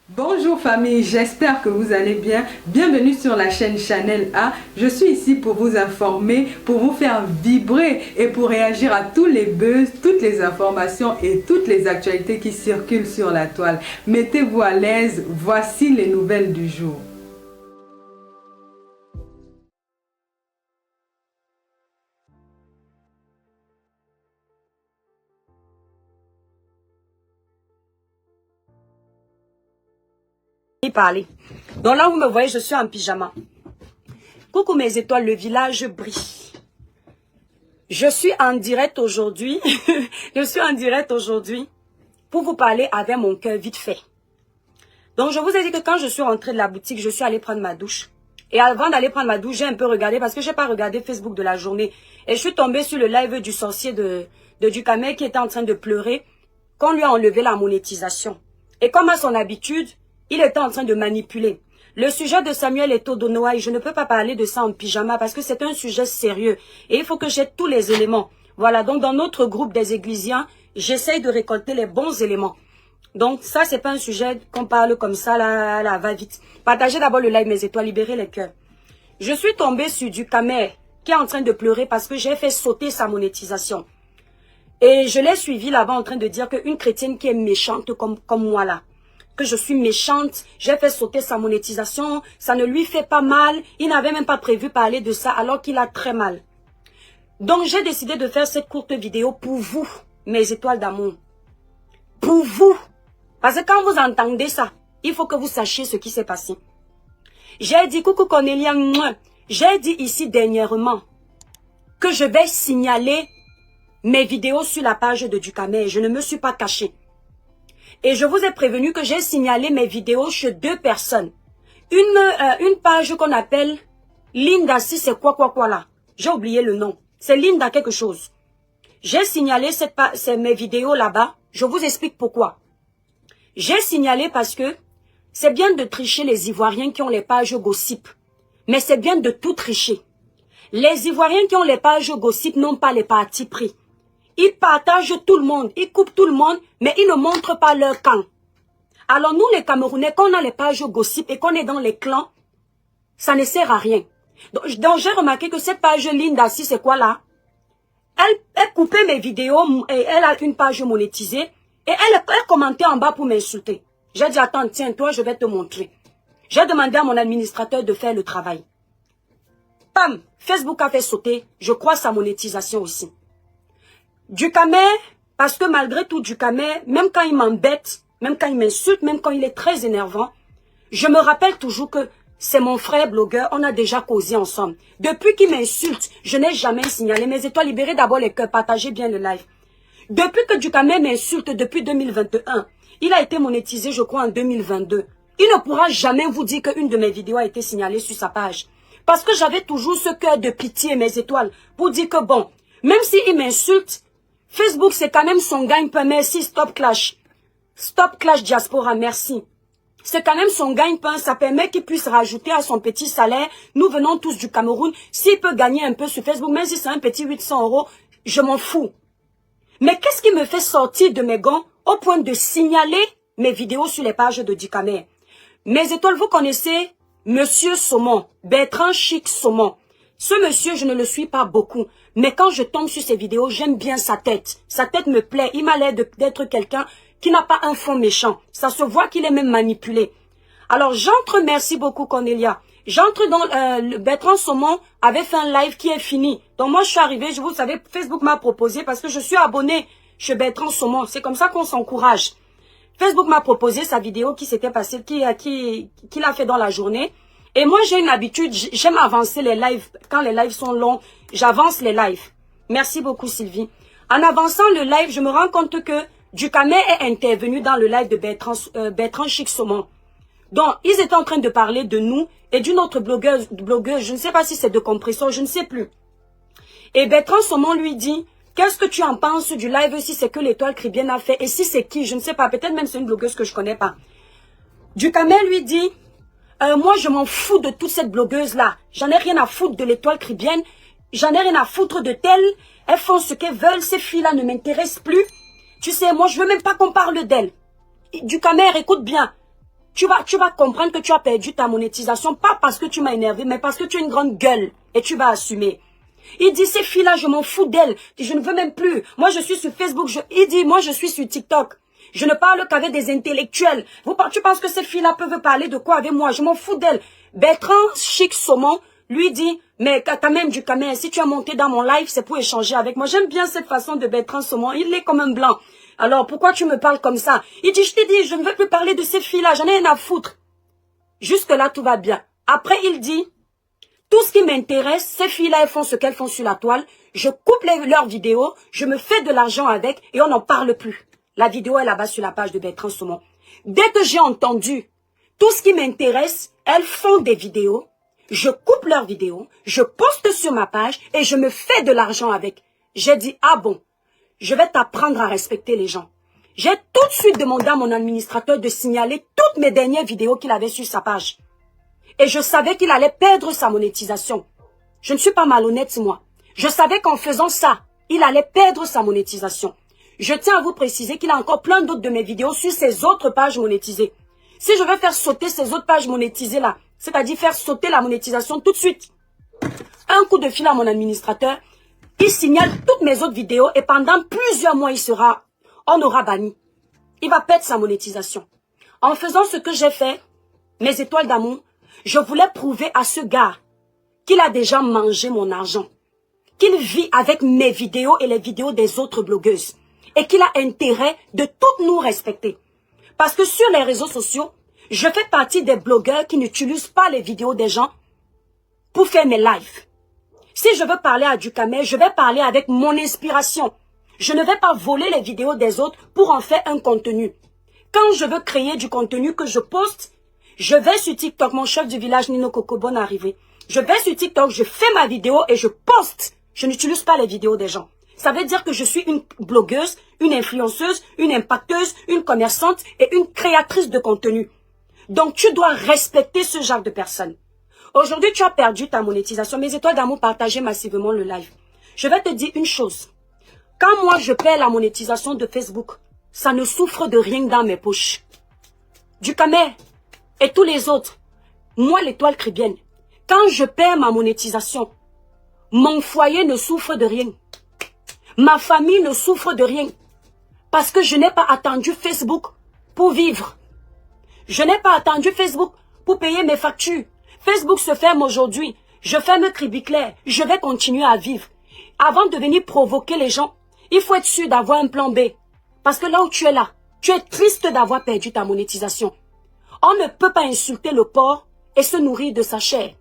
Bonjour famille, j'espère que vous allez bien. Bienvenue sur la chaîne Chanel A. Je suis ici pour vous informer, pour vous faire vibrer et pour réagir à tous les buzz, toutes les informations et toutes les actualités qui circulent sur la toile. Mettez-vous à l'aise, voici les nouvelles du jour. Parler. Donc là, vous me voyez, je suis en pyjama. Coucou mes étoiles, le village brille. Je suis en direct aujourd'hui. Je suis en direct aujourd'hui pour vous parler avec mon cœur vite fait. Donc je vous ai dit que quand je suis rentrée de la boutique, je suis allée prendre ma douche. Et avant d'aller prendre ma douche, j'ai un peu regardé parce que j'ai pas regardé Facebook de la journée. Et je suis tombée sur le live du sorcier de Ducamel qui était en train de pleurer qu'on lui a enlevé la monétisation. Et comme à son habitude, il était en train de manipuler. Le sujet de Samuel Eto'o Donoaï, je ne peux pas parler de ça en pyjama parce que c'est un sujet sérieux. Et il faut que j'ai tous les éléments. Voilà, donc dans notre groupe des Églisiens, j'essaye de récolter les bons éléments. Donc ça, c'est pas un sujet qu'on parle comme ça, là, va vite. Partagez d'abord le live, mes étoiles, libérez les cœurs. Je suis tombée sur Ducamel qui est en train de pleurer parce que j'ai fait sauter sa monétisation. Et je l'ai suivi là-bas en train de dire qu'une chrétienne qui est méchante comme moi là, que je suis méchante, j'ai fait sauter sa monétisation, ça ne lui fait pas mal, il n'avait même pas prévu parler de ça alors qu'il a très mal. Donc j'ai décidé de faire cette courte vidéo pour vous, mes étoiles d'amour. Pour vous. Parce que quand vous entendez ça, il faut que vous sachiez ce qui s'est passé. J'ai dit, coucou Cornelia, j'ai dit ici dernièrement que je vais signaler mes vidéos sur la page de Ducamel. Je ne me suis pas cachée. Et je vous ai prévenu que j'ai signalé mes vidéos chez deux personnes. Une page qu'on appelle Linda, si c'est quoi là. J'ai oublié le nom. C'est Linda quelque chose. J'ai signalé mes vidéos là-bas. Je vous explique pourquoi. J'ai signalé parce que c'est bien de tricher les Ivoiriens qui ont les pages gossip. Mais c'est bien de tout tricher. Les Ivoiriens qui ont les pages gossip n'ont pas les partis pris. Ils partagent tout le monde, ils coupent tout le monde, mais ils ne montrent pas leur camp. Alors nous les Camerounais, quand on a les pages gossip et qu'on est dans les clans, ça ne sert à rien. Donc j'ai remarqué que cette page Linda, si c'est quoi là, elle coupait mes vidéos et elle a une page monétisée et elle commentait en bas pour m'insulter. J'ai dit attends, tiens toi je vais te montrer. J'ai demandé à mon administrateur de faire le travail. Pam, Facebook a fait sauter, je crois sa monétisation aussi. Ducamel, parce que malgré tout Ducamel, même quand il m'embête, même quand il m'insulte, même quand il est très énervant, je me rappelle toujours que c'est mon frère blogueur, on a déjà causé ensemble. Depuis qu'il m'insulte, je n'ai jamais signalé. Mes étoiles, libérez d'abord les cœurs, partagez bien le live. Depuis que Ducamel m'insulte depuis 2021, il a été monétisé je crois en 2022. Il ne pourra jamais vous dire qu'une de mes vidéos a été signalée sur sa page. Parce que j'avais toujours ce cœur de pitié, mes étoiles, pour dire que bon, même s'il m'insulte, Facebook, c'est quand même son gagne-pain. Merci, Stop Clash. Stop Clash Diaspora, merci. C'est quand même son gagne-pain. Ça permet qu'il puisse rajouter à son petit salaire. Nous venons tous du Cameroun. S'il peut gagner un peu sur Facebook, même si c'est un petit 800 €, je m'en fous. Mais qu'est-ce qui me fait sortir de mes gants au point de signaler mes vidéos sur les pages de Ducamel? Mes étoiles, vous connaissez Monsieur Saumon, Bertrand Chic Saumon. Ce monsieur, je ne le suis pas beaucoup. Mais quand je tombe sur ses vidéos, j'aime bien sa tête. Sa tête me plaît. Il m'a l'air d'être quelqu'un qui n'a pas un fond méchant. Ça se voit qu'il est même manipulé. Alors, j'entre, merci beaucoup Cornelia. J'entre dans le Bertrand Saumon avait fait un live qui est fini. Donc moi, je suis arrivée, vous savez, Facebook m'a proposé parce que je suis abonnée chez Bertrand Saumon. C'est comme ça qu'on s'encourage. Facebook m'a proposé sa vidéo qui s'était passée, qu'il a fait dans la journée. Et moi, j'ai une habitude, j'aime avancer les lives. Quand les lives sont longs, j'avance les lives. Merci beaucoup, Sylvie. En avançant le live, je me rends compte que Ducamel est intervenu dans le live de Bertrand Chic Saumon. Donc, ils étaient en train de parler de nous et d'une autre blogueuse, je ne sais pas si c'est de Compresso, je ne sais plus. Et Bertrand Saumon lui dit, qu'est-ce que tu en penses du live si c'est que l'étoile Caribbean a fait et si c'est qui, je ne sais pas, peut-être même c'est une blogueuse que je connais pas. Ducamel lui dit, moi, je m'en fous de toute cette blogueuse-là. J'en ai rien à foutre de l'étoile Caribbean. J'en ai rien à foutre de telles. Elles font ce qu'elles veulent. Ces filles-là ne m'intéressent plus. Tu sais, moi, je veux même pas qu'on parle d'elles. Ducamel, écoute bien. tu vas comprendre que tu as perdu ta monétisation, pas parce que tu m'as énervé, mais parce que tu as une grande gueule et tu vas assumer. Il dit, ces filles-là, je m'en fous d'elles. Je ne veux même plus. Moi, je suis sur Facebook. Il dit, moi, je suis sur TikTok. Je ne parle qu'avec des intellectuels. Tu penses que ces filles-là peuvent parler de quoi avec moi? Je m'en fous d'elles. Bertrand Chic Saumon lui dit, mais quand même du Camer, si tu as monté dans mon live, c'est pour échanger avec moi. J'aime bien cette façon de Bertrand Saumon. Il est comme un blanc. Alors, pourquoi tu me parles comme ça? Il dit, je t'ai dit, je ne veux plus parler de ces filles-là. J'en ai rien à foutre. Jusque-là, tout va bien. Après, il dit, tout ce qui m'intéresse, ces filles-là, elles font ce qu'elles font sur la toile. Je coupe leurs vidéos, je me fais de l'argent avec et on n'en parle plus. La vidéo est là-bas sur la page de Bertrand Saumon. Dès que j'ai entendu tout ce qui m'intéresse, elles font des vidéos, je coupe leurs vidéos, je poste sur ma page et je me fais de l'argent avec. J'ai dit, ah bon, je vais t'apprendre à respecter les gens. J'ai tout de suite demandé à mon administrateur de signaler toutes mes dernières vidéos qu'il avait sur sa page. Et je savais qu'il allait perdre sa monétisation. Je ne suis pas malhonnête, moi. Je savais qu'en faisant ça, il allait perdre sa monétisation. Je tiens à vous préciser qu'il a encore plein d'autres de mes vidéos sur ses autres pages monétisées. Si je veux faire sauter ces autres pages monétisées là, c'est-à-dire faire sauter la monétisation tout de suite, un coup de fil à mon administrateur, il signale toutes mes autres vidéos et pendant plusieurs mois, on aura banni. Il va perdre sa monétisation. En faisant ce que j'ai fait, mes étoiles d'amour, je voulais prouver à ce gars qu'il a déjà mangé mon argent, qu'il vit avec mes vidéos et les vidéos des autres blogueuses et qu'il a intérêt de toutes nous respecter. Parce que sur les réseaux sociaux, je fais partie des blogueurs qui n'utilisent pas les vidéos des gens pour faire mes lives. Si je veux parler à Ducamer, je vais parler avec mon inspiration. Je ne vais pas voler les vidéos des autres pour en faire un contenu. Quand je veux créer du contenu que je poste, je vais sur TikTok, mon chef du village Nino Coco, bonne arrivée. Je vais sur TikTok, je fais ma vidéo et je poste. Je n'utilise pas les vidéos des gens. Ça veut dire que je suis une blogueuse, une influenceuse, une impacteuse, une commerçante et une créatrice de contenu. Donc tu dois respecter ce genre de personnes. Aujourd'hui, tu as perdu ta monétisation. Mes étoiles d'amour, partagez massivement le live. Je vais te dire une chose. Quand moi je perds la monétisation de Facebook, ça ne souffre de rien dans mes poches. Ducamer et tous les autres, moi l'étoile caribéenne, quand je perds ma monétisation, mon foyer ne souffre de rien. Ma famille ne souffre de rien. Parce que je n'ai pas attendu Facebook pour vivre. Je n'ai pas attendu Facebook pour payer mes factures. Facebook se ferme aujourd'hui. Je ferme Cribiclair. Je vais continuer à vivre. Avant de venir provoquer les gens, il faut être sûr d'avoir un plan B. Parce que là où tu es là, tu es triste d'avoir perdu ta monétisation. On ne peut pas insulter le porc et se nourrir de sa chair.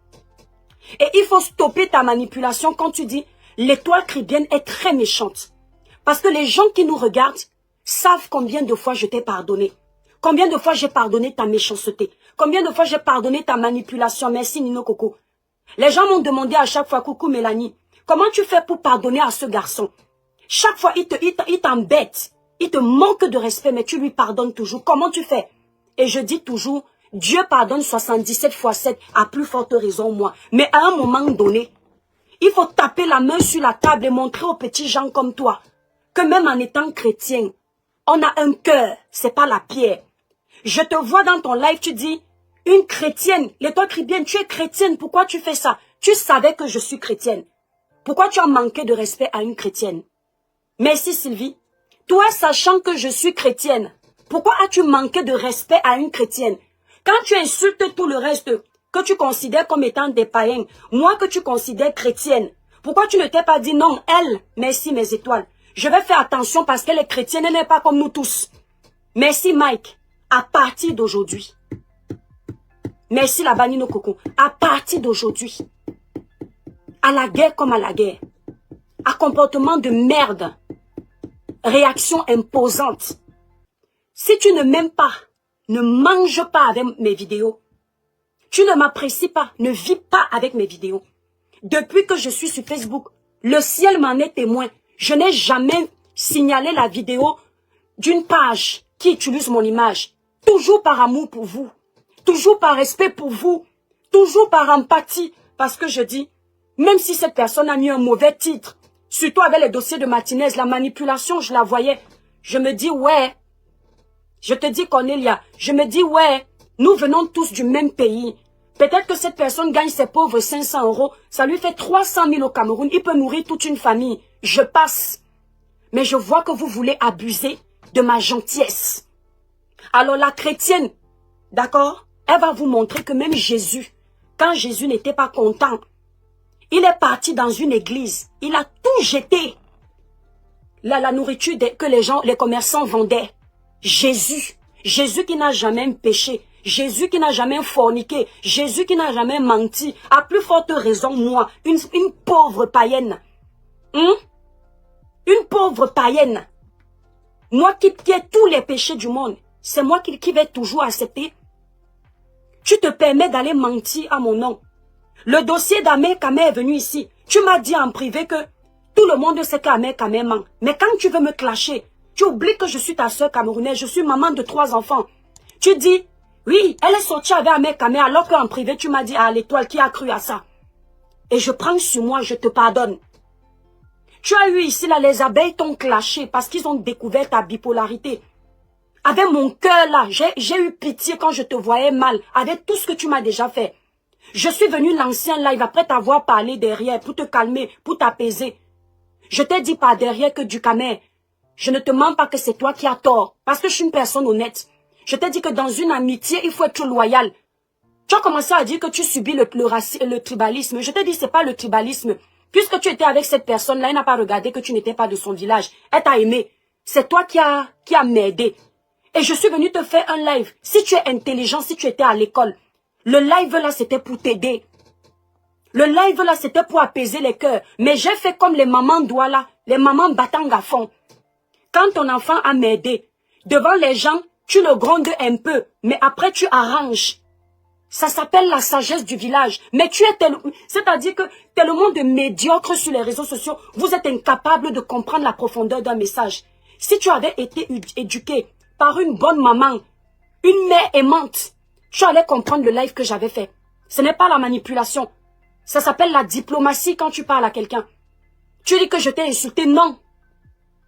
Et il faut stopper ta manipulation quand tu dis l'étoile caribéenne est très méchante. Parce que les gens qui nous regardent savent combien de fois je t'ai pardonné. Combien de fois j'ai pardonné ta méchanceté. Combien de fois j'ai pardonné ta manipulation. Merci Nino Coco. Les gens m'ont demandé à chaque fois, coucou Mélanie, comment tu fais pour pardonner à ce garçon? Chaque fois, il t'embête. Il te manque de respect, mais tu lui pardonnes toujours. Comment tu fais? Et je dis toujours, Dieu pardonne 77 fois 7, à plus forte raison moi. Mais à un moment donné, il faut taper la main sur la table et montrer aux petits gens comme toi que même en étant chrétien, on a un cœur, c'est pas la pierre. Je te vois dans ton live, tu dis, une chrétienne, l'étoile caribéenne, tu es chrétienne, pourquoi tu fais ça? Tu savais que je suis chrétienne. Pourquoi tu as manqué de respect à une chrétienne? Merci Sylvie. Toi, sachant que je suis chrétienne, pourquoi as-tu manqué de respect à une chrétienne? Quand tu insultes tout le reste que tu considères comme étant des païens, moi que tu considères chrétienne, pourquoi tu ne t'es pas dit non, elle, merci mes étoiles. Je vais faire attention parce qu'elle est chrétienne, elle n'est pas comme nous tous. Merci Mike, à partir d'aujourd'hui. Merci la Banino Coco, à partir d'aujourd'hui. À la guerre comme à la guerre. À comportement de merde. Réaction imposante. Si tu ne m'aimes pas, ne mange pas avec mes vidéos. Tu ne m'apprécies pas, ne vis pas avec mes vidéos. Depuis que je suis sur Facebook, le ciel m'en est témoin. Je n'ai jamais signalé la vidéo d'une page qui utilise mon image. Toujours par amour pour vous. Toujours par respect pour vous. Toujours par empathie. Parce que je dis, même si cette personne a mis un mauvais titre, surtout avec les dossiers de Martinez, la manipulation, je la voyais. Je me dis, ouais. Je te dis, Cornelia, je me dis, ouais. Nous venons tous du même pays. Peut-être que cette personne gagne ses pauvres 500 €. Ça lui fait 300 000 au Cameroun. Il peut nourrir toute une famille. Je passe. Mais je vois que vous voulez abuser de ma gentillesse. Alors la chrétienne, d'accord, elle va vous montrer que même Jésus, quand Jésus n'était pas content, il est parti dans une église. Il a tout jeté. La nourriture que les commerçants vendaient. Jésus qui n'a jamais péché. Jésus qui n'a jamais forniqué. Jésus qui n'a jamais menti. À plus forte raison, moi, une pauvre païenne. Une pauvre païenne. Moi qui ai tous les péchés du monde. C'est moi qui vais toujours accepter. Tu te permets d'aller mentir à mon nom. Le dossier d'Ahmed Kamé est venu ici. Tu m'as dit en privé que tout le monde sait qu'Ahmed Kamé ment. Mais quand tu veux me clasher, tu oublies que je suis ta soeur camerounaise. Je suis maman de 3 enfants. Tu dis, oui, elle est sortie avec Ahmed Kamé alors qu'en privé, tu m'as dit, ah, l'étoile qui a cru à ça. Et je prends sur moi, je te pardonne. Tu as eu ici, là, les abeilles t'ont clashé parce qu'ils ont découvert ta bipolarité. Avec mon cœur, là, j'ai eu pitié quand je te voyais mal, avec tout ce que tu m'as déjà fait. Je suis venu lancer un live après t'avoir parlé derrière pour te calmer, pour t'apaiser. Je t'ai dit par derrière que du Kamé, je ne te mens pas que c'est toi qui as tort, parce que je suis une personne honnête. Je t'ai dit que dans une amitié, il faut être loyal. Tu as commencé à dire que tu subis le tribalisme. Je t'ai dit c'est pas le tribalisme. Puisque tu étais avec cette personne-là, elle n'a pas regardé que tu n'étais pas de son village. Elle t'a aimé. C'est toi qui a m'aidé. Et je suis venu te faire un live. Si tu es intelligent, si tu étais à l'école, le live là, c'était pour t'aider. Le live là, c'était pour apaiser les cœurs. Mais j'ai fait comme les mamans doigts là, les mamans battant à fond. Quand ton enfant a m'aidé, devant les gens, tu le grondes un peu, mais après tu arranges. Ça s'appelle la sagesse du village. Mais tu es c'est-à-dire que tellement de médiocres sur les réseaux sociaux, vous êtes incapable de comprendre la profondeur d'un message. Si tu avais été éduqué par une bonne maman, une mère aimante, tu allais comprendre le live que j'avais fait. Ce n'est pas la manipulation. Ça s'appelle la diplomatie quand tu parles à quelqu'un. Tu dis que je t'ai insulté, non.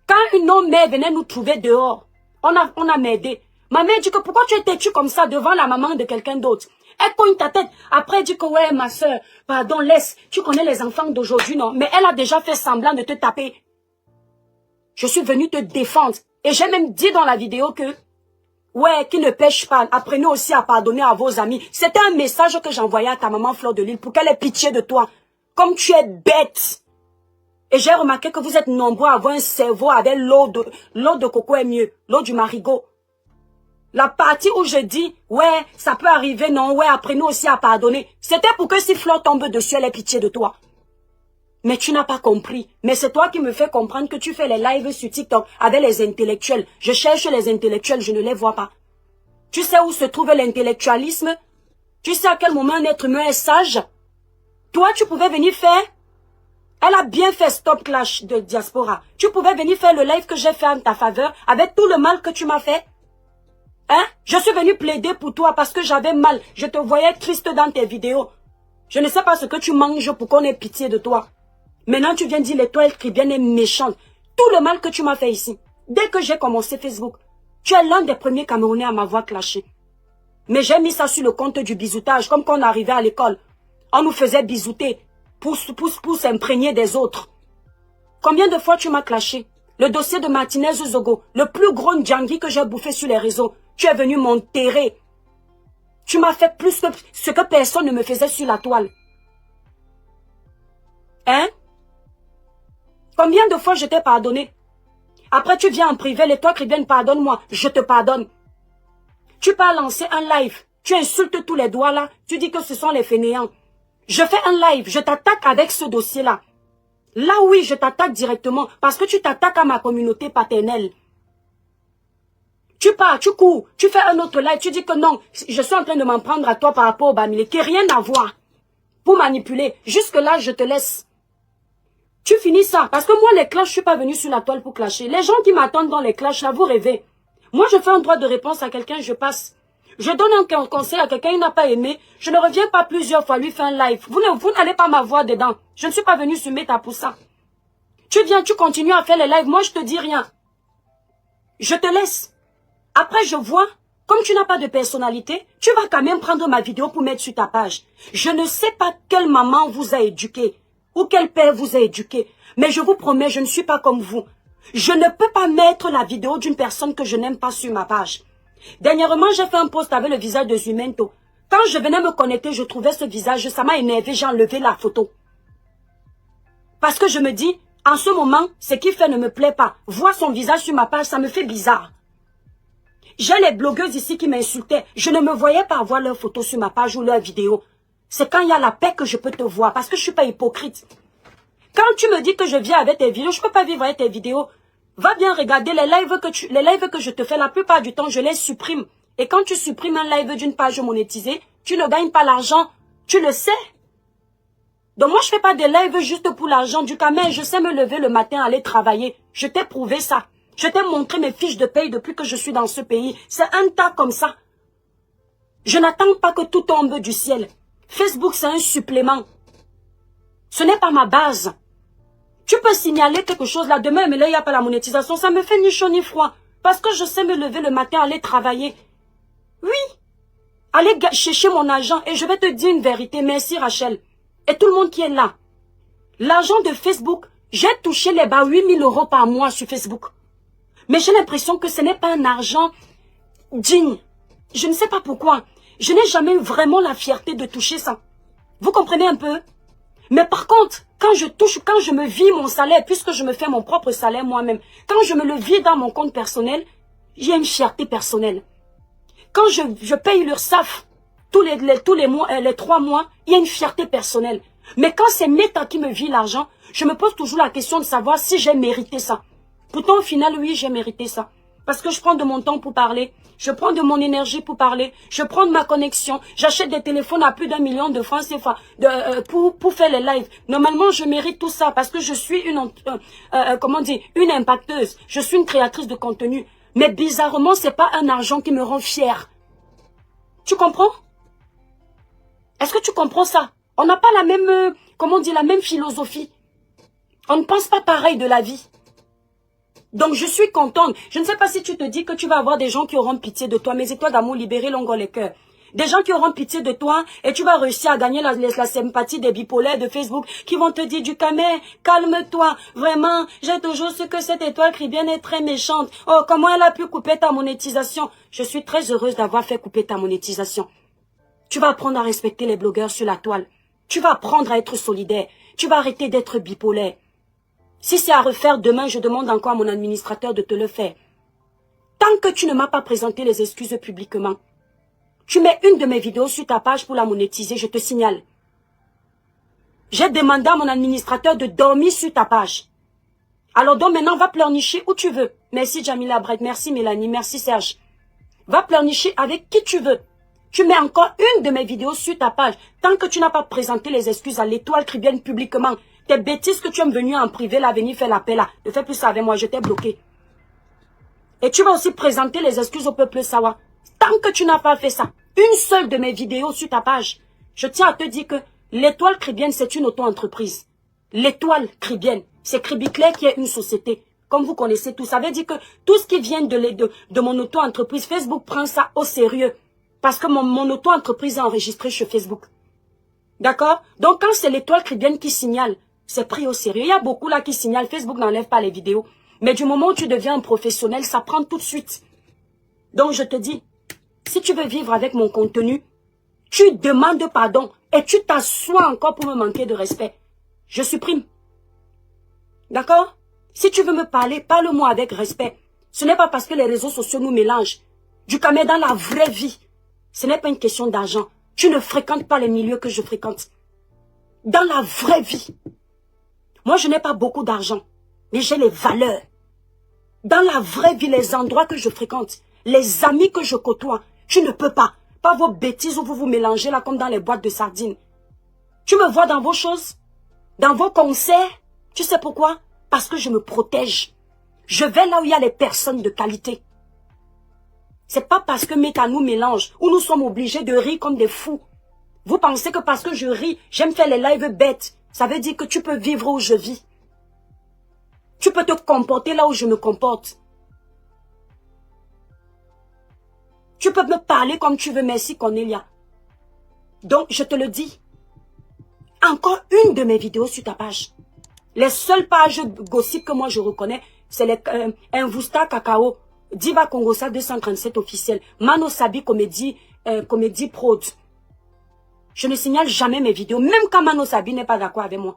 Quand une autre mère venait nous trouver dehors, on a m'aidé. Ma mère dit que pourquoi tu es têtu comme ça devant la maman de quelqu'un d'autre? Elle cogne ta tête. Après, elle dit que ouais, ma soeur, pardon, laisse. Tu connais les enfants d'aujourd'hui, non? Mais elle a déjà fait semblant de te taper. Je suis venue te défendre. Et j'ai même dit dans la vidéo que, ouais, qui ne pêche pas, apprenez aussi à pardonner à vos amis. C'était un message que j'envoyais à ta maman Fleur de Lille pour qu'elle ait pitié de toi. Comme tu es bête. Et j'ai remarqué que vous êtes nombreux à avoir un cerveau avec l'eau de coco est mieux. L'eau du marigot. La partie où je dis, ouais, ça peut arriver, non, ouais, apprenez aussi à pardonner. C'était pour que si Fleur tombe dessus, elle ait pitié de toi. Mais tu n'as pas compris. Mais c'est toi qui me fais comprendre que tu fais les lives sur TikTok avec les intellectuels. Je cherche les intellectuels, je ne les vois pas. Tu sais où se trouve l'intellectualisme? Tu sais à quel moment un être humain est sage? Toi, tu pouvais venir faire... Elle a bien fait Stop Clash de Diaspora. Tu pouvais venir faire le live que j'ai fait en ta faveur avec tout le mal que tu m'as fait. Hein? Je suis venu plaider pour toi parce que j'avais mal. Je te voyais triste dans tes vidéos. Je ne sais pas ce que tu manges pour qu'on ait pitié de toi. Maintenant, tu viens dire l'étoile chrétienne est méchante. Tout le mal que tu m'as fait ici. Dès que j'ai commencé Facebook, tu es l'un des premiers Camerounais à m'avoir clashé. Mais j'ai mis ça sur le compte du bisoutage, comme quand on arrivait à l'école. On nous faisait bisouter pour s'imprégner des autres. Combien de fois tu m'as clashé? Le dossier de Martinez Zogo, le plus gros djangui que j'ai bouffé sur les réseaux. Tu es venu m'enterrer. Tu m'as fait plus que ce que personne ne me faisait sur la toile. Hein? Combien de fois je t'ai pardonné? Après tu viens en privé, les toi chrétienne, pardonne-moi, je te pardonne. Tu peux lancer un live, tu insultes tous les doigts là, tu dis que ce sont les fainéants. Je fais un live, je t'attaque avec ce dossier-là. Là oui, je t'attaque directement parce que tu t'attaques à ma communauté paternelle. Tu pars, tu cours, tu fais un autre live, tu dis que non, je suis en train de m'en prendre à toi par rapport au Bamilé, qui n'a rien à voir pour manipuler. Jusque là, je te laisse. Tu finis ça, parce que moi, les clashs, je suis pas venue sur la toile pour clasher. Les gens qui m'attendent dans les clashs, là, vous rêvez. Moi, je fais un droit de réponse à quelqu'un, je passe. Je donne un conseil à quelqu'un, il n'a pas aimé. Je ne reviens pas plusieurs fois lui faire un live. Vous n'allez pas m'avoir dedans. Je ne suis pas venue sur Meta pour ça. Tu viens, tu continues à faire les lives. Moi, je te dis rien. Je te laisse. Après, je vois Comme tu n'as pas de personnalité, tu vas quand même prendre ma vidéo pour mettre sur ta page. Je ne sais pas quelle maman vous a éduqué ou quel père vous a éduqué, mais je vous promets, je ne suis pas comme vous. Je ne peux pas mettre la vidéo d'une personne que je n'aime pas sur ma page. Dernièrement, j'ai fait un post avec le visage de Zumento. Quand je venais me connecter, je trouvais ce visage, ça m'a énervé, j'ai enlevé la photo. Parce que je me dis, en ce moment, ce qu'il fait ne me plaît pas. Voir son visage sur ma page, ça me fait bizarre. J'ai les blogueuses ici qui m'insultaient. Je ne me voyais pas avoir leurs photos sur ma page ou leurs vidéos. C'est quand il y a la paix que je peux te voir, parce que je ne suis pas hypocrite. Quand tu me dis que je viens avec tes vidéos, je ne peux pas vivre avec tes vidéos. Va bien regarder les lives que je te fais. La plupart du temps, je les supprime. Et quand tu supprimes un live d'une page monétisée, tu ne gagnes pas l'argent. Tu le sais. Donc moi, je ne fais pas des lives juste pour l'argent. Du camel, je sais me lever le matin, aller travailler. Je t'ai prouvé ça. Je t'ai montré mes fiches de paye depuis que je suis dans ce pays. C'est un tas comme ça. Je n'attends pas que tout tombe du ciel. Facebook, c'est un supplément. Ce n'est pas ma base. Tu peux signaler quelque chose là demain, mais là, il n'y a pas la monétisation. Ça me fait ni chaud ni froid. Parce que je sais me lever le matin, aller travailler. Oui. Aller chercher mon argent. Et je vais te dire une vérité. Merci, Rachel. Et tout le monde qui est là. L'argent de Facebook, j'ai touché les bas 8 000 € par mois sur Facebook. Mais j'ai l'impression que ce n'est pas un argent digne. Je ne sais pas pourquoi. Je n'ai jamais eu vraiment la fierté de toucher ça. Vous comprenez un peu? Mais par contre, quand je me vis mon salaire, puisque je me fais mon propre salaire moi-même, quand je me le vis dans mon compte personnel, il y a une fierté personnelle. Quand je paye l'URSSAF tous les mois, les 3 mois, il y a une fierté personnelle. Mais quand c'est Meta qui me vit l'argent, je me pose toujours la question de savoir si j'ai mérité ça. Pourtant, au final, oui, j'ai mérité ça. Parce que je prends de mon temps pour parler. Je prends de mon énergie pour parler. Je prends de ma connexion. J'achète des téléphones à plus d'1 million de francs CFA pour faire les lives. Normalement, je mérite tout ça parce que je suis une impacteuse. Je suis une créatrice de contenu. Mais bizarrement, c'est pas un argent qui me rend fière. Tu comprends? Est-ce que tu comprends ça? On n'a pas la même, la même philosophie. On ne pense pas pareil de la vie. Donc, je suis contente. Je ne sais pas si tu te dis que tu vas avoir des gens qui auront pitié de toi. Mes étoiles d'amour libérées, longueur les cœurs. Des gens qui auront pitié de toi et tu vas réussir à gagner la sympathie des bipolaires de Facebook qui vont te dire du camé, calme-toi. Vraiment, j'ai toujours su que cette étoile Caribbean est très méchante. Oh, comment elle a pu couper ta monétisation? Je suis très heureuse d'avoir fait couper ta monétisation. Tu vas apprendre à respecter les blogueurs sur la toile. Tu vas apprendre à être solidaire. Tu vas arrêter d'être bipolaire. Si c'est à refaire demain, je demande encore à mon administrateur de te le faire. Tant que tu ne m'as pas présenté les excuses publiquement, tu mets une de mes vidéos sur ta page pour la monétiser, je te signale. J'ai demandé à mon administrateur de dormir sur ta page. Alors donc maintenant, va pleurnicher où tu veux. Merci Jamila Brett, merci Mélanie, merci Serge. Va pleurnicher avec qui tu veux. Tu mets encore une de mes vidéos sur ta page. Tant que tu n'as pas présenté les excuses à l'étoile Caribbean publiquement, tes bêtises que tu es venu en privé, là, venir faire l'appel, là. Ne fais plus ça avec moi, je t'ai bloqué. Et tu vas aussi présenter les excuses au peuple Sawa. Tant que tu n'as pas fait ça, une seule de mes vidéos sur ta page, je tiens à te dire que l'étoile Caribbean, c'est une auto-entreprise. L'étoile Caribbean, c'est Cribiclair qui est une société. Comme vous connaissez tout, ça veut dire que tout ce qui vient de mon auto-entreprise, Facebook prend ça au sérieux. Parce que mon auto-entreprise est enregistrée chez Facebook. D'accord? Donc quand c'est l'étoile Caribbean qui signale, c'est pris au sérieux. Il y a beaucoup là qui signalent, Facebook n'enlève pas les vidéos. Mais du moment où tu deviens un professionnel, ça prend tout de suite. Donc je te dis, si tu veux vivre avec mon contenu, tu demandes pardon et tu t'assois encore pour me manquer de respect. Je supprime. D'accord? Si tu veux me parler, parle-moi avec respect. Ce n'est pas parce que les réseaux sociaux nous mélangent. Du camé dans la vraie vie, ce n'est pas une question d'argent. Tu ne fréquentes pas les milieux que je fréquente. Dans la vraie vie. Moi, je n'ai pas beaucoup d'argent, mais j'ai les valeurs. Dans la vraie vie, les endroits que je fréquente, les amis que je côtoie, tu ne peux pas. Pas vos bêtises où vous vous mélangez là comme dans les boîtes de sardines. Tu me vois dans vos choses, dans vos concerts. Tu sais pourquoi? Parce que je me protège. Je vais là où il y a les personnes de qualité. C'est pas parce que Meta nous mélange, où nous sommes obligés de rire comme des fous. Vous pensez que parce que je ris, j'aime faire les lives bêtes, ça veut dire que tu peux vivre où je vis. Tu peux te comporter là où je me comporte. Tu peux me parler comme tu veux, merci Cornelia. Donc, je te le dis. Encore une de mes vidéos sur ta page. Les seules pages gossip que moi je reconnais, c'est les Invusta Cacao, Diva Congosa 237 officiel, Mano Sabi Comédie, Comédie Prod. Je ne signale jamais mes vidéos, même quand Mano Sabi n'est pas d'accord avec moi.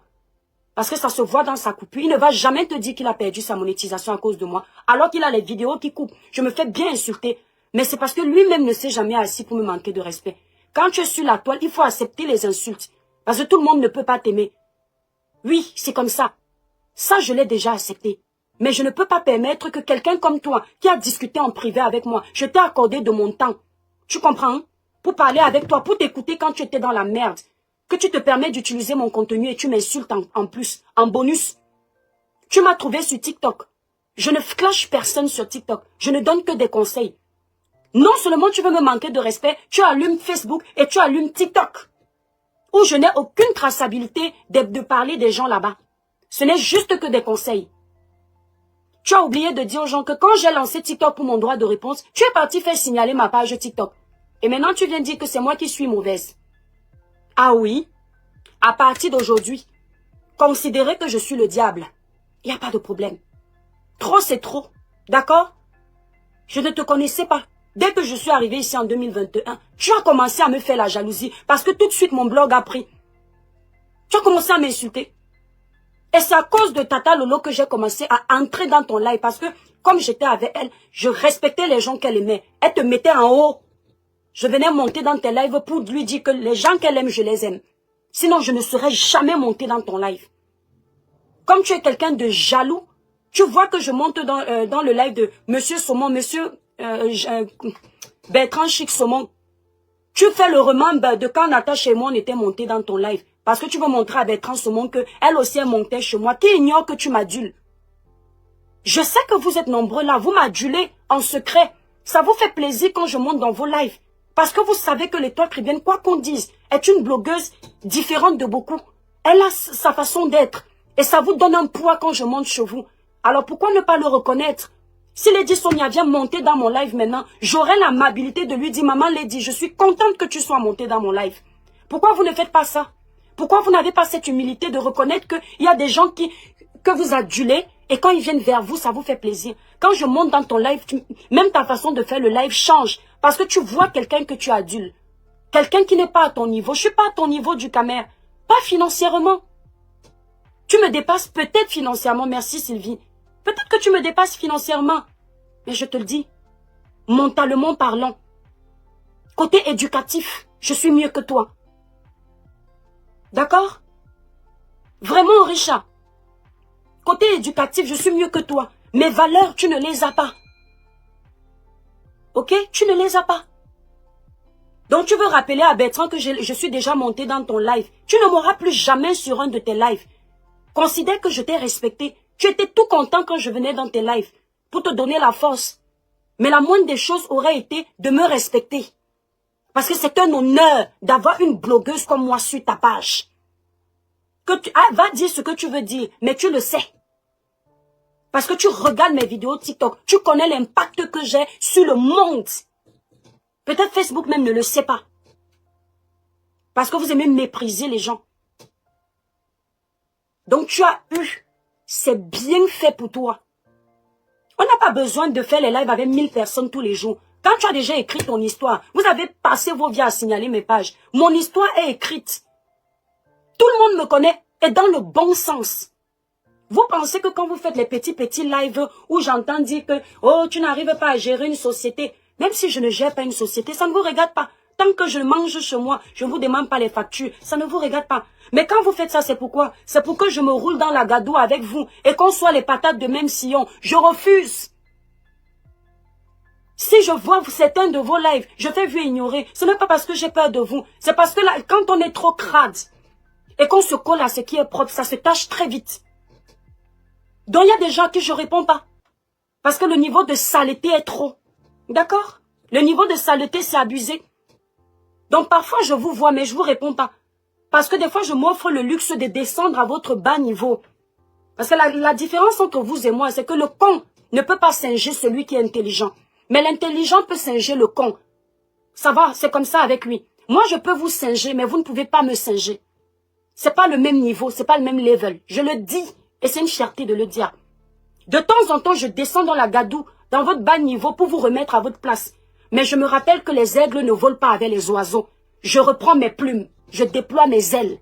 Parce que ça se voit dans sa coupure. Il ne va jamais te dire qu'il a perdu sa monétisation à cause de moi. Alors qu'il a les vidéos qui coupent. Je me fais bien insulter. Mais c'est parce que lui-même ne s'est jamais assis pour me manquer de respect. Quand tu es sur la toile, il faut accepter les insultes. Parce que tout le monde ne peut pas t'aimer. Oui, c'est comme ça. Ça, je l'ai déjà accepté. Mais je ne peux pas permettre que quelqu'un comme toi, qui a discuté en privé avec moi, je t'ai accordé de mon temps. Tu comprends? Pour parler avec toi, pour t'écouter quand tu étais dans la merde. Que tu te permets d'utiliser mon contenu et tu m'insultes en plus, en bonus. Tu m'as trouvé sur TikTok. Je ne clash personne sur TikTok. Je ne donne que des conseils. Non seulement tu veux me manquer de respect, tu allumes Facebook et tu allumes TikTok. Où je n'ai aucune traçabilité de parler des gens là-bas. Ce n'est juste que des conseils. Tu as oublié de dire aux gens que quand j'ai lancé TikTok pour mon droit de réponse, tu es parti faire signaler ma page TikTok. Et maintenant tu viens dire que c'est moi qui suis mauvaise. Ah oui, à partir d'aujourd'hui, considérez que je suis le diable. Il n'y a pas de problème. Trop, c'est trop. D'accord? Je ne te connaissais pas. Dès que je suis arrivé ici en 2021, tu as commencé à me faire la jalousie parce que tout de suite mon blog a pris. Tu as commencé à m'insulter. Et c'est à cause de Tata Lolo que j'ai commencé à entrer dans ton live parce que comme j'étais avec elle, je respectais les gens qu'elle aimait. Elle te mettait en haut. Je venais monter dans tes lives pour lui dire que les gens qu'elle aime, je les aime. Sinon, je ne serais jamais monté dans ton live. Comme tu es quelqu'un de jaloux, tu vois que je monte dans le live de Monsieur Saumon, Monsieur Bertrand Chic Saumon. Tu fais le remember de quand Natacha et moi on était montés dans ton live. Parce que tu veux montrer à Bertrand Saumon qu'elle aussi est montée chez moi. Qui ignore que tu m'adules? Je sais que vous êtes nombreux là, vous m'adulez en secret. Ça vous fait plaisir quand je monte dans vos lives. Parce que vous savez que l'étoile Caribbean, quoi qu'on dise, est une blogueuse différente de beaucoup. Elle a sa façon d'être. Et ça vous donne un poids quand je monte chez vous. Alors pourquoi ne pas le reconnaître? Si Lady Sonia vient monter dans mon live maintenant, j'aurai l'amabilité de lui dire, maman Lady, je suis contente que tu sois montée dans mon live. Pourquoi vous ne faites pas ça? Pourquoi vous n'avez pas cette humilité de reconnaître qu'il y a des gens que vous adulez et quand ils viennent vers vous, ça vous fait plaisir. Quand je monte dans ton live, même ta façon de faire le live change. Parce que tu vois quelqu'un que tu adules. Quelqu'un qui n'est pas à ton niveau. Je suis pas à ton niveau du caméra. Pas financièrement. Tu me dépasses peut-être financièrement. Merci Sylvie. Peut-être que tu me dépasses financièrement. Mais je te le dis. Mentalement parlant. Côté éducatif, je suis mieux que toi. D'accord? Vraiment Richard. Côté éducatif, je suis mieux que toi. Mes valeurs, tu ne les as pas. Ok? Tu ne les as pas. Donc tu veux rappeler à Bertrand que je suis déjà monté dans ton live. Tu ne m'auras plus jamais sur un de tes lives. Considère que je t'ai respecté. Tu étais tout content quand je venais dans tes lives. Pour te donner la force. Mais la moindre des choses aurait été de me respecter. Parce que c'est un honneur d'avoir une blogueuse comme moi sur ta page. Va dire ce que tu veux dire, mais tu le sais. Parce que tu regardes mes vidéos TikTok. Tu connais l'impact que j'ai sur le monde. Peut-être Facebook même ne le sait pas. Parce que vous aimez mépriser les gens. Donc tu as eu. C'est bien fait pour toi. On n'a pas besoin de faire les lives avec 1000 personnes tous les jours. Quand tu as déjà écrit ton histoire, vous avez passé vos vies à signaler mes pages. Mon histoire est écrite. Tout le monde me connaît et dans le bon sens. Vous pensez que quand vous faites les petits lives où j'entends dire que « Oh, tu n'arrives pas à gérer une société », même si je ne gère pas une société, ça ne vous regarde pas. Tant que je mange chez moi, je ne vous demande pas les factures, ça ne vous regarde pas. Mais quand vous faites ça, c'est pourquoi? C'est pour que je me roule dans la gadoue avec vous et qu'on soit les patates de même sillon. Je refuse. Si je vois certains de vos lives, je fais vu ignorer. Ce n'est pas parce que j'ai peur de vous. C'est parce que là, quand on est trop crade et qu'on se colle à ce qui est propre, ça se tâche très vite. Donc il y a des gens à qui je ne réponds pas. Parce que le niveau de saleté est trop. D'accord? Le niveau de saleté, c'est abusé. Donc parfois, je vous vois, mais je ne vous réponds pas. Parce que des fois, je m'offre le luxe de descendre à votre bas niveau. Parce que la différence entre vous et moi, c'est que le con ne peut pas singer celui qui est intelligent. Mais l'intelligent peut singer le con. Ça va, c'est comme ça avec lui. Moi, je peux vous singer, mais vous ne pouvez pas me singer. C'est pas le même niveau, c'est pas le même level. Je le dis, et c'est une fierté de le dire. De temps en temps, je descends dans la gadoue, dans votre bas niveau, pour vous remettre à votre place. Mais je me rappelle que les aigles ne volent pas avec les oiseaux. Je reprends mes plumes, je déploie mes ailes.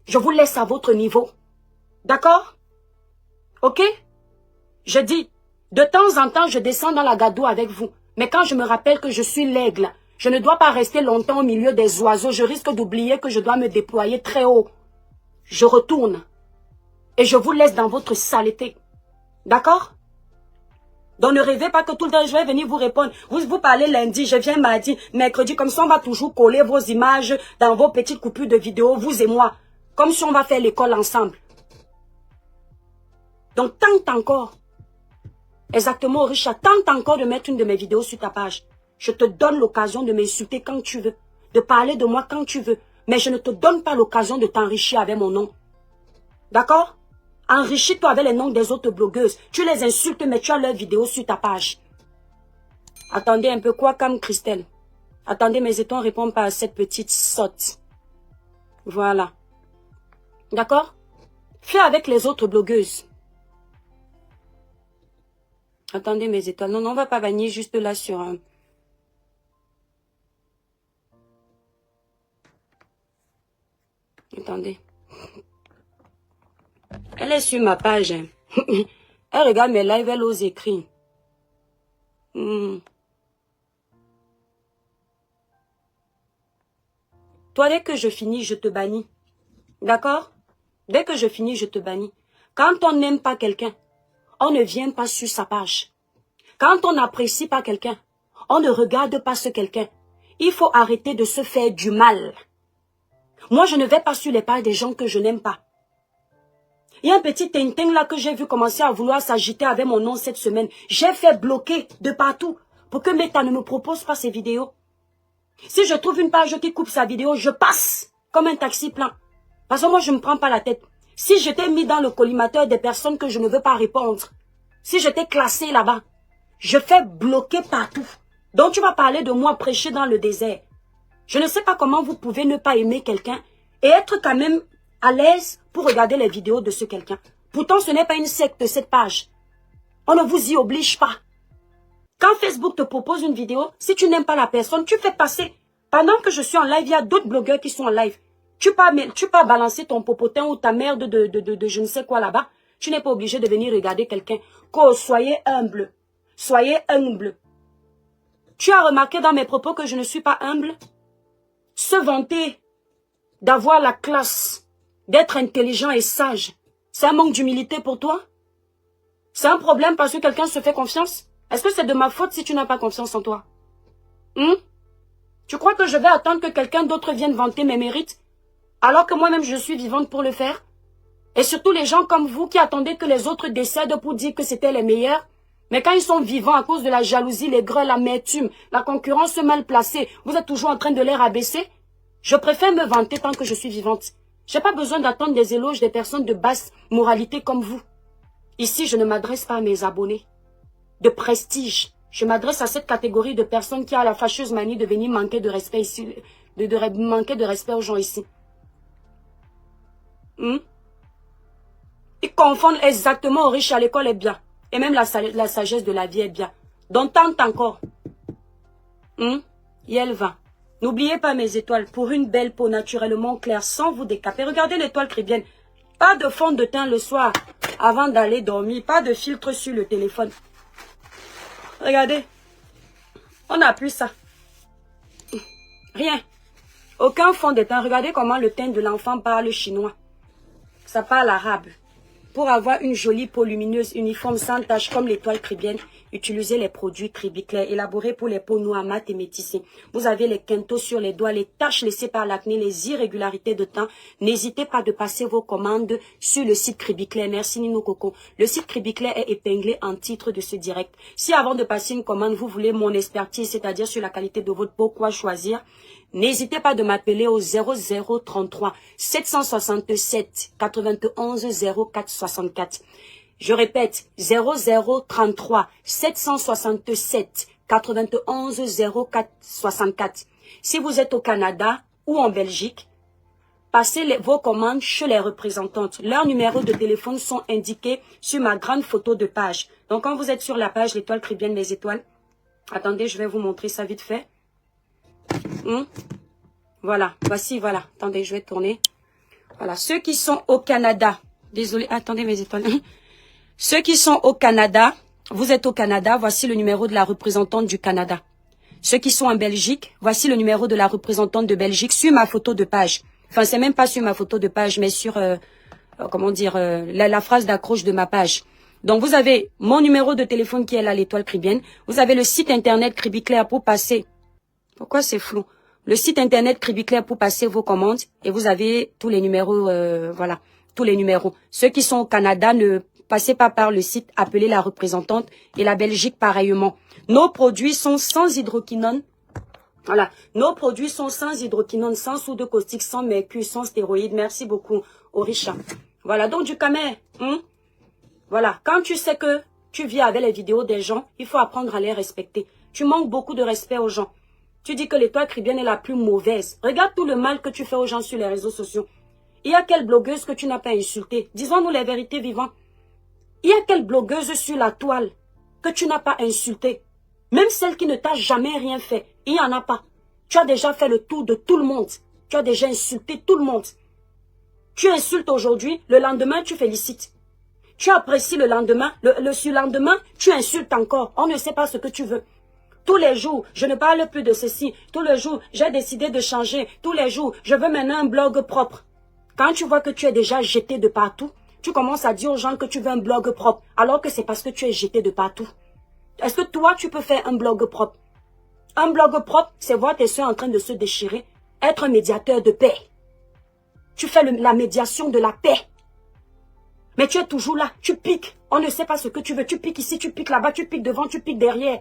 Je vous laisse à votre niveau. D'accord? Ok? Je dis, de temps en temps, je descends dans la gadoue avec vous. Mais quand je me rappelle que je suis l'aigle, je ne dois pas rester longtemps au milieu des oiseaux. Je risque d'oublier que je dois me déployer très haut. Je retourne. Et je vous laisse dans votre saleté. D'accord? Donc ne rêvez pas que tout le temps je vais venir vous répondre. Vous parlez lundi, je viens mardi, mercredi. Comme ça, on va toujours coller vos images dans vos petites coupures de vidéos, vous et moi. Comme si on va faire l'école ensemble. Donc tente encore. Exactement, Richard, tente encore de mettre une de mes vidéos sur ta page. Je te donne l'occasion de m'insulter quand tu veux, de parler de moi quand tu veux. Mais je ne te donne pas l'occasion de t'enrichir avec mon nom. D'accord? Enrichis-toi avec les noms des autres blogueuses. Tu les insultes, mais tu as leurs vidéos sur ta page. Attendez un peu, quoi comme Christelle? Attendez, mes étoiles ne répondent pas à cette petite sotte. Voilà. D'accord? Fais avec les autres blogueuses. Attendez, mes étoiles. Non, on va pas bannir juste là sur un... Attendez. Elle est sur ma page. Hein. Elle regarde mes lives, elle ose écrire. Toi, dès que je finis, je te bannis. D'accord? Dès que je finis, je te bannis. Quand on n'aime pas quelqu'un, on ne vient pas sur sa page. Quand on n'apprécie pas quelqu'un, on ne regarde pas ce quelqu'un. Il faut arrêter de se faire du mal. Moi, je ne vais pas sur les pages des gens que je n'aime pas. Il y a un petit tintin là que j'ai vu commencer à vouloir s'agiter avec mon nom cette semaine. J'ai fait bloquer de partout pour que Meta ne me propose pas ses vidéos. Si je trouve une page qui coupe sa vidéo, je passe comme un taxi plein. Parce que moi, je ne me prends pas la tête. Si je t'ai mis dans le collimateur des personnes que je ne veux pas répondre, si je t'ai classé là-bas, je fais bloquer partout. Donc tu vas parler de moi prêcher dans le désert. Je ne sais pas comment vous pouvez ne pas aimer quelqu'un et être quand même à l'aise pour regarder les vidéos de ce quelqu'un. Pourtant, ce n'est pas une secte, cette page. On ne vous y oblige pas. Quand Facebook te propose une vidéo, si tu n'aimes pas la personne, tu fais passer. Pendant que je suis en live, il y a d'autres blogueurs qui sont en live. Tu peux balancer ton popotin ou ta merde de je ne sais quoi là-bas. Tu n'es pas obligé de venir regarder quelqu'un. Soyez humble. Soyez humble. Tu as remarqué dans mes propos que je ne suis pas humble? Se vanter d'avoir la classe, d'être intelligent et sage, c'est un manque d'humilité pour toi? C'est un problème parce que quelqu'un se fait confiance? Est-ce que c'est de ma faute si tu n'as pas confiance en toi? Tu crois que je vais attendre que quelqu'un d'autre vienne vanter mes mérites? Alors que moi-même je suis vivante pour le faire? Et surtout les gens comme vous qui attendaient que les autres décèdent pour dire que c'était les meilleurs? Mais quand ils sont vivants à cause de la jalousie, les grêles, l'amertume, la concurrence mal placée, vous êtes toujours en train de les rabaisser? Je préfère me vanter tant que je suis vivante. J'ai pas besoin d'attendre des éloges des personnes de basse moralité comme vous. Ici, je ne m'adresse pas à mes abonnés de prestige. Je m'adresse à cette catégorie de personnes qui a la fâcheuse manie de venir manquer de respect ici, de manquer de respect aux gens ici. Ils confondent exactement au riche à l'école est bien. Et même la sagesse de la vie est bien. Donc tente encore. Et elle va. N'oubliez pas mes étoiles, pour une belle peau naturellement claire, sans vous décaper. Regardez l'étoile chrétienne. Pas de fond de teint le soir, avant d'aller dormir. Pas de filtre sur le téléphone. Regardez. On n'a plus ça. Rien. Aucun fond de teint. Regardez comment le teint de l'enfant parle chinois. Ça parle arabe. Pour avoir une jolie peau lumineuse, uniforme, sans tache, comme l'étoile chrétienne, utilisez les produits Cribiclair, élaborés pour les peaux noires, mates et métissées. Vous avez les quintaux sur les doigts, les taches laissées par l'acné, les irrégularités de teint. N'hésitez pas de passer vos commandes sur le site Cribiclair. Merci Nino Coco. Le site Cribiclair est épinglé en titre de ce direct. Si avant de passer une commande, vous voulez mon expertise, c'est-à-dire sur la qualité de votre peau, quoi choisir? N'hésitez pas de m'appeler au 0033 767 91 04 64. Je répète, 0033 767 91 04 64. Si vous êtes au Canada ou en Belgique, passez vos commandes chez les représentantes. Leurs numéros de téléphone sont indiqués sur ma grande photo de page. Donc, quand vous êtes sur la page L'Étoile Caribéenne, les étoiles, attendez, je vais vous montrer ça vite fait. Voilà, voici, voilà. Attendez, je vais tourner. Voilà, ceux qui sont au Canada, désolé, attendez mes étoiles. Ceux qui sont au Canada, vous êtes au Canada, voici le numéro de la représentante du Canada. Ceux qui sont en Belgique, voici le numéro de la représentante de Belgique sur ma photo de page. Enfin, c'est même pas sur ma photo de page, mais sur, comment dire, la phrase d'accroche de ma page. Donc, vous avez mon numéro de téléphone qui est là, l'Étoile Caribéenne. Vous avez le site internet Cribiclair pour passer. Pourquoi c'est flou? Le site internet Cribiclair pour passer vos commandes. Et vous avez tous les numéros, voilà, tous les numéros. Ceux qui sont au Canada, ne passez pas par le site, appelez la représentante. Et la Belgique, pareillement. Nos produits sont sans hydroquinone. Voilà, nos produits sont sans hydroquinone, sans soude caustique, sans mercure, sans stéroïdes. Merci beaucoup, Orisha. Voilà, donc du camé. Voilà, quand tu sais que tu vis avec les vidéos des gens, il faut apprendre à les respecter. Tu manques beaucoup de respect aux gens. Tu dis que l'Étoile Caribéenne est la plus mauvaise. Regarde tout le mal que tu fais aux gens sur les réseaux sociaux. Il y a quelle blogueuse que tu n'as pas insultée? Disons-nous les vérités vivantes. Il y a quelle blogueuse sur la toile que tu n'as pas insultée? Même celle qui ne t'a jamais rien fait, il n'y en a pas. Tu as déjà fait le tour de tout le monde. Tu as déjà insulté tout le monde. Tu insultes aujourd'hui, le lendemain, tu félicites. Tu apprécies le lendemain, le surlendemain, tu insultes encore. On ne sait pas ce que tu veux. Tous les jours, je ne parle plus de ceci. Tous les jours, j'ai décidé de changer. Tous les jours, je veux maintenant un blog propre. Quand tu vois que tu es déjà jeté de partout, tu commences à dire aux gens que tu veux un blog propre, alors que c'est parce que tu es jeté de partout. Est-ce que toi, tu peux faire un blog propre? Un blog propre, c'est voir tes soeurs en train de se déchirer, être un médiateur de paix. Tu fais la médiation de la paix. Mais tu es toujours là, tu piques. On ne sait pas ce que tu veux. Tu piques ici, tu piques là-bas, tu piques devant, tu piques derrière.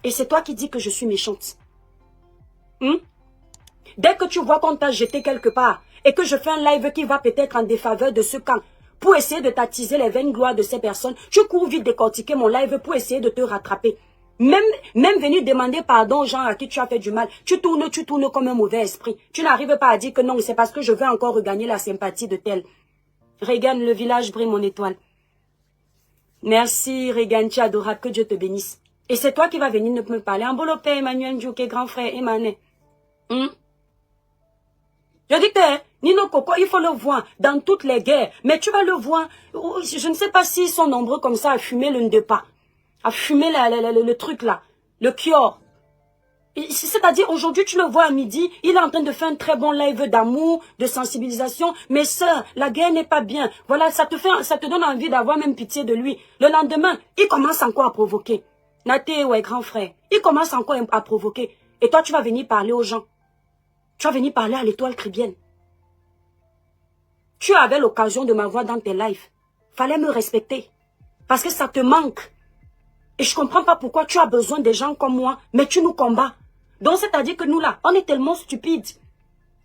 Et c'est toi qui dis que je suis méchante. Dès que tu vois qu'on t'a jeté quelque part et que je fais un live qui va peut-être en défaveur de ce camp, pour essayer de t'attiser les vaines gloires de ces personnes, tu cours vite décortiquer mon live pour essayer de te rattraper. Même venir demander pardon aux gens à qui tu as fait du mal, tu tournes comme un mauvais esprit. Tu n'arrives pas à dire que non, c'est parce que je veux encore regagner la sympathie de tel. Regan, le village brille mon étoile. Merci Regan, tu es adorable, que Dieu te bénisse. Et c'est toi qui vas venir me parler. Ambolopé, Emmanuel Djouké, grand frère, Emmanuel. Je dis que Nino Coco, il faut le voir dans toutes les guerres. Mais tu vas le voir. Je ne sais pas s'ils sont nombreux comme ça à fumer le ndepa. À fumer le truc là. Le kior. C'est-à-dire, aujourd'hui, tu le vois à midi, il est en train de faire un très bon live d'amour, de sensibilisation. Mais sœur, la guerre n'est pas bien. Voilà, ça te donne envie d'avoir même pitié de lui. Le lendemain, il commence encore à provoquer. Naté, ouais, grand frère. Il commence encore à provoquer. Et toi, tu vas venir parler aux gens. Tu vas venir parler à l'Étoile Caribéenne. Tu avais l'occasion de m'avoir dans tes lives. Fallait me respecter. Parce que ça te manque. Et je comprends pas pourquoi tu as besoin des gens comme moi, mais tu nous combats. Donc, c'est-à-dire que nous, là, on est tellement stupides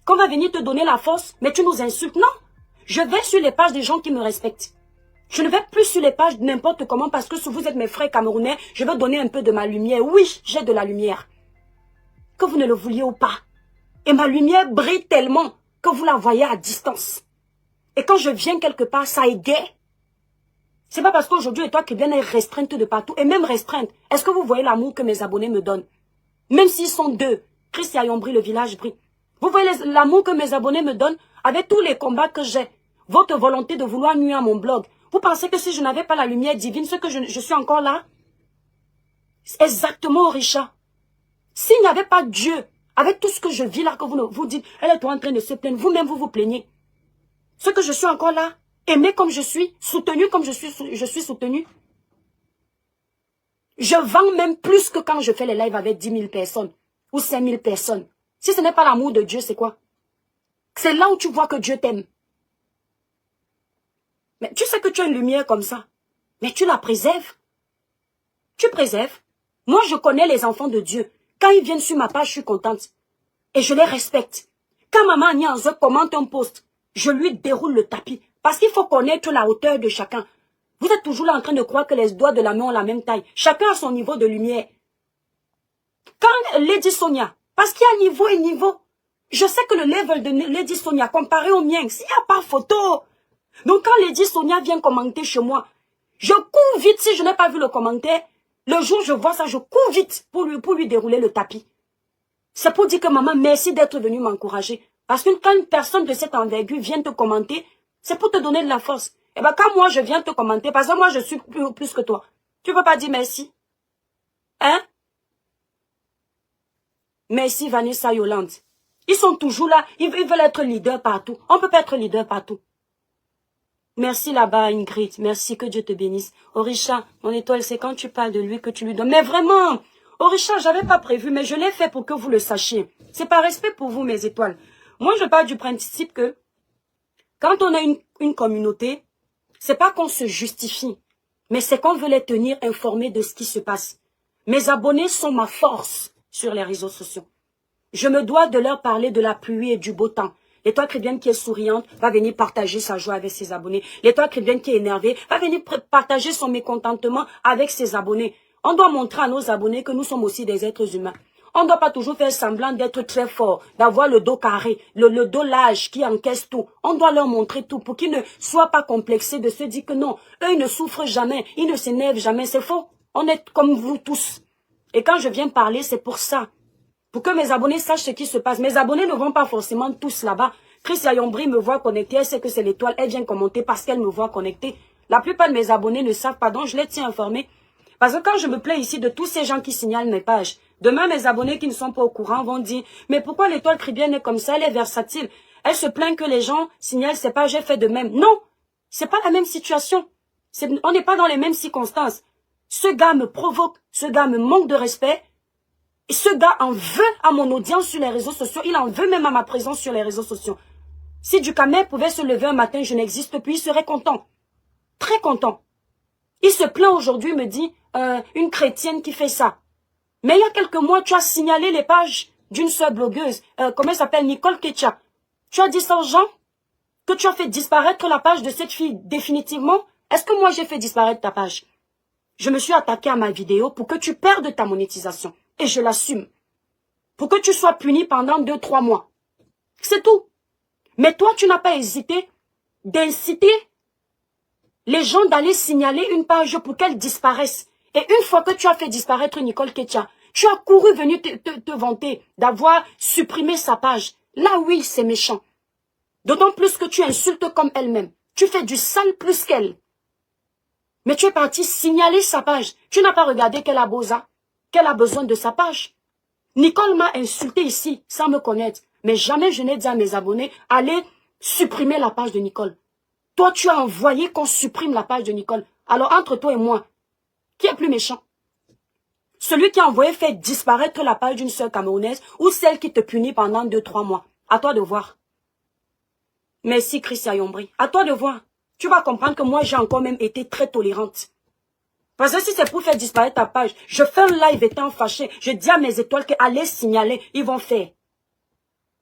qu'on va venir te donner la force, mais tu nous insultes. Non, je vais sur les pages des gens qui me respectent. Je ne vais plus sur les pages n'importe comment parce que si vous êtes mes frères camerounais, je veux donner un peu de ma lumière. Oui, j'ai de la lumière. Que vous ne le vouliez ou pas. Et ma lumière brille tellement que vous la voyez à distance. Et quand je viens quelque part, ça égaye. C'est pas parce qu'aujourd'hui, toi qui viens est restreinte de partout, et même restreinte. Est-ce que vous voyez l'amour que mes abonnés me donnent? Même s'ils sont deux, Christ Yayon brille, le village brille. Vous voyez l'amour que mes abonnés me donnent avec tous les combats que j'ai. Votre volonté de vouloir nuire à mon blog. Vous pensez que si je n'avais pas la lumière divine, ce que je suis encore là? Exactement, Richard. S'il n'y avait pas Dieu, avec tout ce que je vis là, que vous dites, elle est en train de se plaindre, vous-même vous vous plaignez. Ce que je suis encore là, aimé comme je suis, soutenu comme je suis soutenu. Je vends même plus que quand je fais les lives avec 10 000 personnes ou 5 000 personnes. Si ce n'est pas l'amour de Dieu, c'est quoi? C'est là où tu vois que Dieu t'aime. Mais tu sais que tu as une lumière comme ça. Mais tu la préserves. Tu préserves. Moi, je connais les enfants de Dieu. Quand ils viennent sur ma page, je suis contente. Et je les respecte. Quand maman Agnès commente un post, je lui déroule le tapis. Parce qu'il faut connaître la hauteur de chacun. Vous êtes toujours là en train de croire que les doigts de la main ont la même taille. Chacun a son niveau de lumière. Quand Lady Sonia, parce qu'il y a niveau et niveau, je sais que le level de Lady Sonia comparé au mien, s'il n'y a pas photo. Donc quand Lady Sonia vient commenter chez moi, je cours vite si je n'ai pas vu le commentaire. Le jour où je vois ça, je cours vite pour lui dérouler le tapis. C'est pour dire que maman, merci d'être venue m'encourager. Parce que quand une personne de cette envergure vient te commenter, c'est pour te donner de la force. Et bien quand moi je viens te commenter, parce que moi je suis plus que toi, tu ne peux pas dire merci. Hein? Merci Vanessa Yolande. Ils sont toujours là, ils veulent être leaders partout. On ne peut pas être leader partout. Merci là-bas Ingrid, merci, que Dieu te bénisse. Orisha, mon étoile, c'est quand tu parles de lui que tu lui donnes. Mais vraiment, Orisha, j'avais pas prévu, mais je l'ai fait pour que vous le sachiez. C'est par respect pour vous, mes étoiles. Moi, je pars du principe que quand on a une communauté, c'est pas qu'on se justifie, mais c'est qu'on veut les tenir informés de ce qui se passe. Mes abonnés sont ma force sur les réseaux sociaux. Je me dois de leur parler de la pluie et du beau temps. L'étoile chrétienne qui est souriante va venir partager sa joie avec ses abonnés. L'étoile chrétienne qui est énervée va venir partager son mécontentement avec ses abonnés. On doit montrer à nos abonnés que nous sommes aussi des êtres humains. On ne doit pas toujours faire semblant d'être très fort, d'avoir le dos carré, le dos large qui encaisse tout. On doit leur montrer tout pour qu'ils ne soient pas complexés de se dire que non, eux ils ne souffrent jamais, ils ne s'énervent jamais. C'est faux. On est comme vous tous. Et quand je viens parler, c'est pour ça. Pour que mes abonnés sachent ce qui se passe. Mes abonnés ne vont pas forcément tous là-bas. Chris Yayombri me voit connecté, elle sait que c'est l'étoile, elle vient commenter parce qu'elle me voit connecté. La plupart de mes abonnés ne savent pas, donc je les tiens informés. Parce que quand je me plains ici de tous ces gens qui signalent mes pages, demain mes abonnés qui ne sont pas au courant vont dire « Mais pourquoi l'étoile chrétienne est comme ça, elle est versatile. Elle se plaint que les gens signalent ses pages, j'ai fait de même. » Non, c'est pas la même situation. On n'est pas dans les mêmes circonstances. Ce gars me provoque, ce gars me manque de respect. Et ce gars en veut à mon audience sur les réseaux sociaux. Il en veut même à ma présence sur les réseaux sociaux. Si Ducamer pouvait se lever un matin, je n'existe plus, il serait content. Très content. Il se plaint aujourd'hui, me dit, une chrétienne qui fait ça. Mais il y a quelques mois, tu as signalé les pages d'une sœur blogueuse, comment elle s'appelle, Nicole Ketcha. Tu as dit ça aux gens? Que tu as fait disparaître la page de cette fille définitivement? Est-ce que moi j'ai fait disparaître ta page? Je me suis attaqué à ma vidéo pour que tu perdes ta monétisation. Et je l'assume. Pour que tu sois puni pendant 2-3 mois. C'est tout. Mais toi, tu n'as pas hésité d'inciter les gens d'aller signaler une page pour qu'elle disparaisse. Et une fois que tu as fait disparaître Nicole Ketcha, tu as couru venir te vanter d'avoir supprimé sa page. Là, oui, c'est méchant. D'autant plus que tu insultes comme elle-même. Tu fais du sale plus qu'elle. Mais tu es parti signaler sa page. Tu n'as pas regardé qu'elle a besoin. Qu'elle a besoin de sa page. Nicole m'a insulté ici, sans me connaître. Mais jamais je n'ai dit à mes abonnés, allez supprimer la page de Nicole. Toi, tu as envoyé qu'on supprime la page de Nicole. Alors, entre toi et moi, qui est plus méchant? Celui qui a envoyé faire disparaître la page d'une sœur camerounaise ou celle qui te punit pendant 2-3 mois. À toi de voir. Merci, Christian Yombri. À toi de voir. Tu vas comprendre que moi, j'ai encore même été très tolérante. Parce que si c'est pour faire disparaître ta page, je fais un live étant fâché, je dis à mes étoiles qu'allez signaler, ils vont faire.